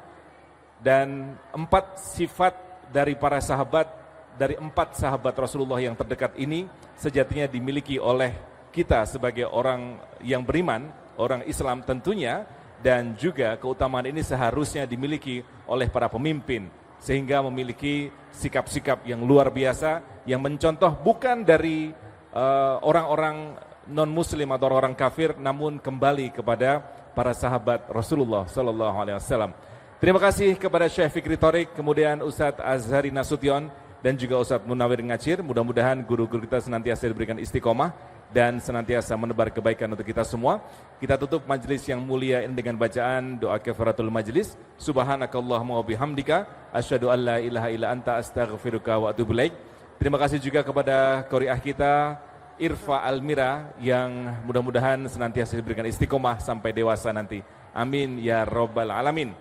Dan 4 sifat dari para sahabat, dari 4 sahabat Rasulullah yang terdekat ini sejatinya dimiliki oleh kita sebagai orang yang beriman, orang Islam tentunya, dan juga keutamaan ini seharusnya dimiliki oleh para pemimpin sehingga memiliki sikap-sikap yang luar biasa yang mencontoh bukan dari orang-orang non-muslim atau orang kafir, namun kembali kepada para sahabat Rasulullah sallallahu alaihi wasallam. Terima kasih kepada Syekh Fikri Thorik, kemudian Ustadz Azhari Nasution dan juga Ustadz Munawir Ngacir. Mudah-mudahan guru-guru kita senantiasa diberikan istiqomah dan senantiasa menebar kebaikan untuk kita semua. Kita tutup majelis yang mulia ini dengan bacaan doa kafaratul majelis. Subhanakallahumma wa bihamdika asyhadu an la ilaha illa anta astaghfiruka wa atubu ilaik. Terima kasih juga kepada qori'ah kita Irfa Almira yang mudah-mudahan senantiasa diberikan istiqomah sampai dewasa nanti. Amin ya rabbal alamin.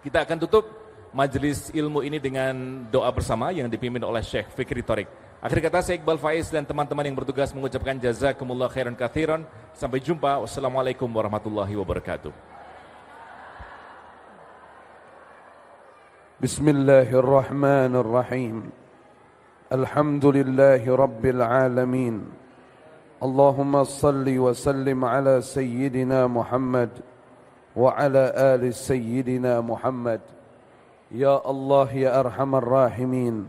Kita akan tutup majelis ilmu ini dengan doa bersama yang dipimpin oleh Syekh Fikri Thorik. Akhir kata saya Iqbal Faiz dan teman-teman yang bertugas mengucapkan jazakumullah khairan katsiran. Sampai jumpa. Wassalamualaikum warahmatullahi wabarakatuh. Bismillahirrahmanirrahim. Alhamdulillahi rabbil alamin. Allahumma salli wa sallim ala sayyidina Muhammad wa ala ali sayyidina Muhammad. Ya Allah ya arhamar rahimin,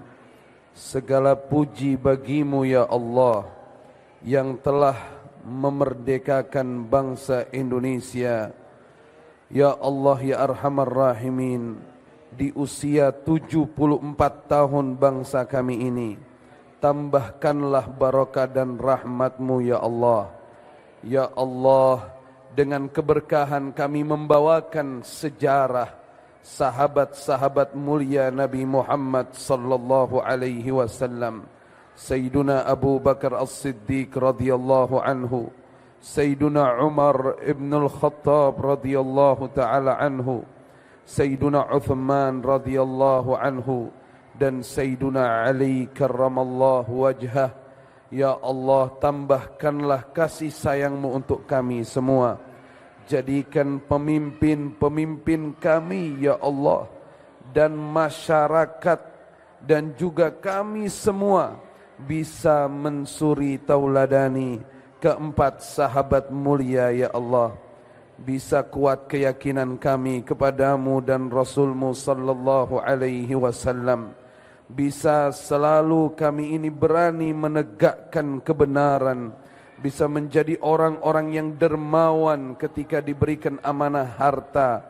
segala puji bagimu ya Allah yang telah memerdekakan bangsa Indonesia. Ya Allah ya arhamar rahimin, di usia 74 tahun bangsa kami ini, tambahkanlah barakah dan rahmatmu ya Allah. Ya Allah, dengan keberkahan kami membawakan sejarah sahabat-sahabat mulia Nabi Muhammad sallallahu alaihi wasallam. Sayyiduna Abu Bakar As-Siddiq radhiyallahu anhu, Sayyiduna Umar ibn al-Khattab radhiyallahu ta'ala anhu, Sayyiduna Uthman radhiyallahu anhu, dan Sayyiduna Ali karramallahu wajhah. Ya Allah, tambahkanlah kasih sayangmu untuk kami semua. Jadikan pemimpin-pemimpin kami ya Allah, dan masyarakat dan juga kami semua bisa mensuri tauladani keempat sahabat mulia ya Allah. Bisa kuat keyakinan kami kepadamu dan Rasulmu sallallahu alaihi wasallam. Bisa selalu kami ini berani menegakkan kebenaran, bisa menjadi orang-orang yang dermawan ketika diberikan amanah harta,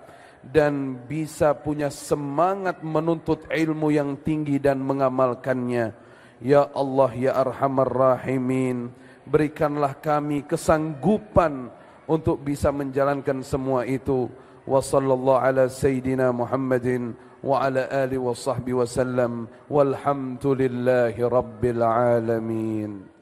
dan bisa punya semangat menuntut ilmu yang tinggi dan mengamalkannya. Ya Allah ya arhamar rahimin, berikanlah kami kesanggupan untuk bisa menjalankan semua itu. Wa sallallahu ala sayyidina Muhammadin wa ala alihi wa sahbihi wasallam, walhamdulillahi rabbil alamin.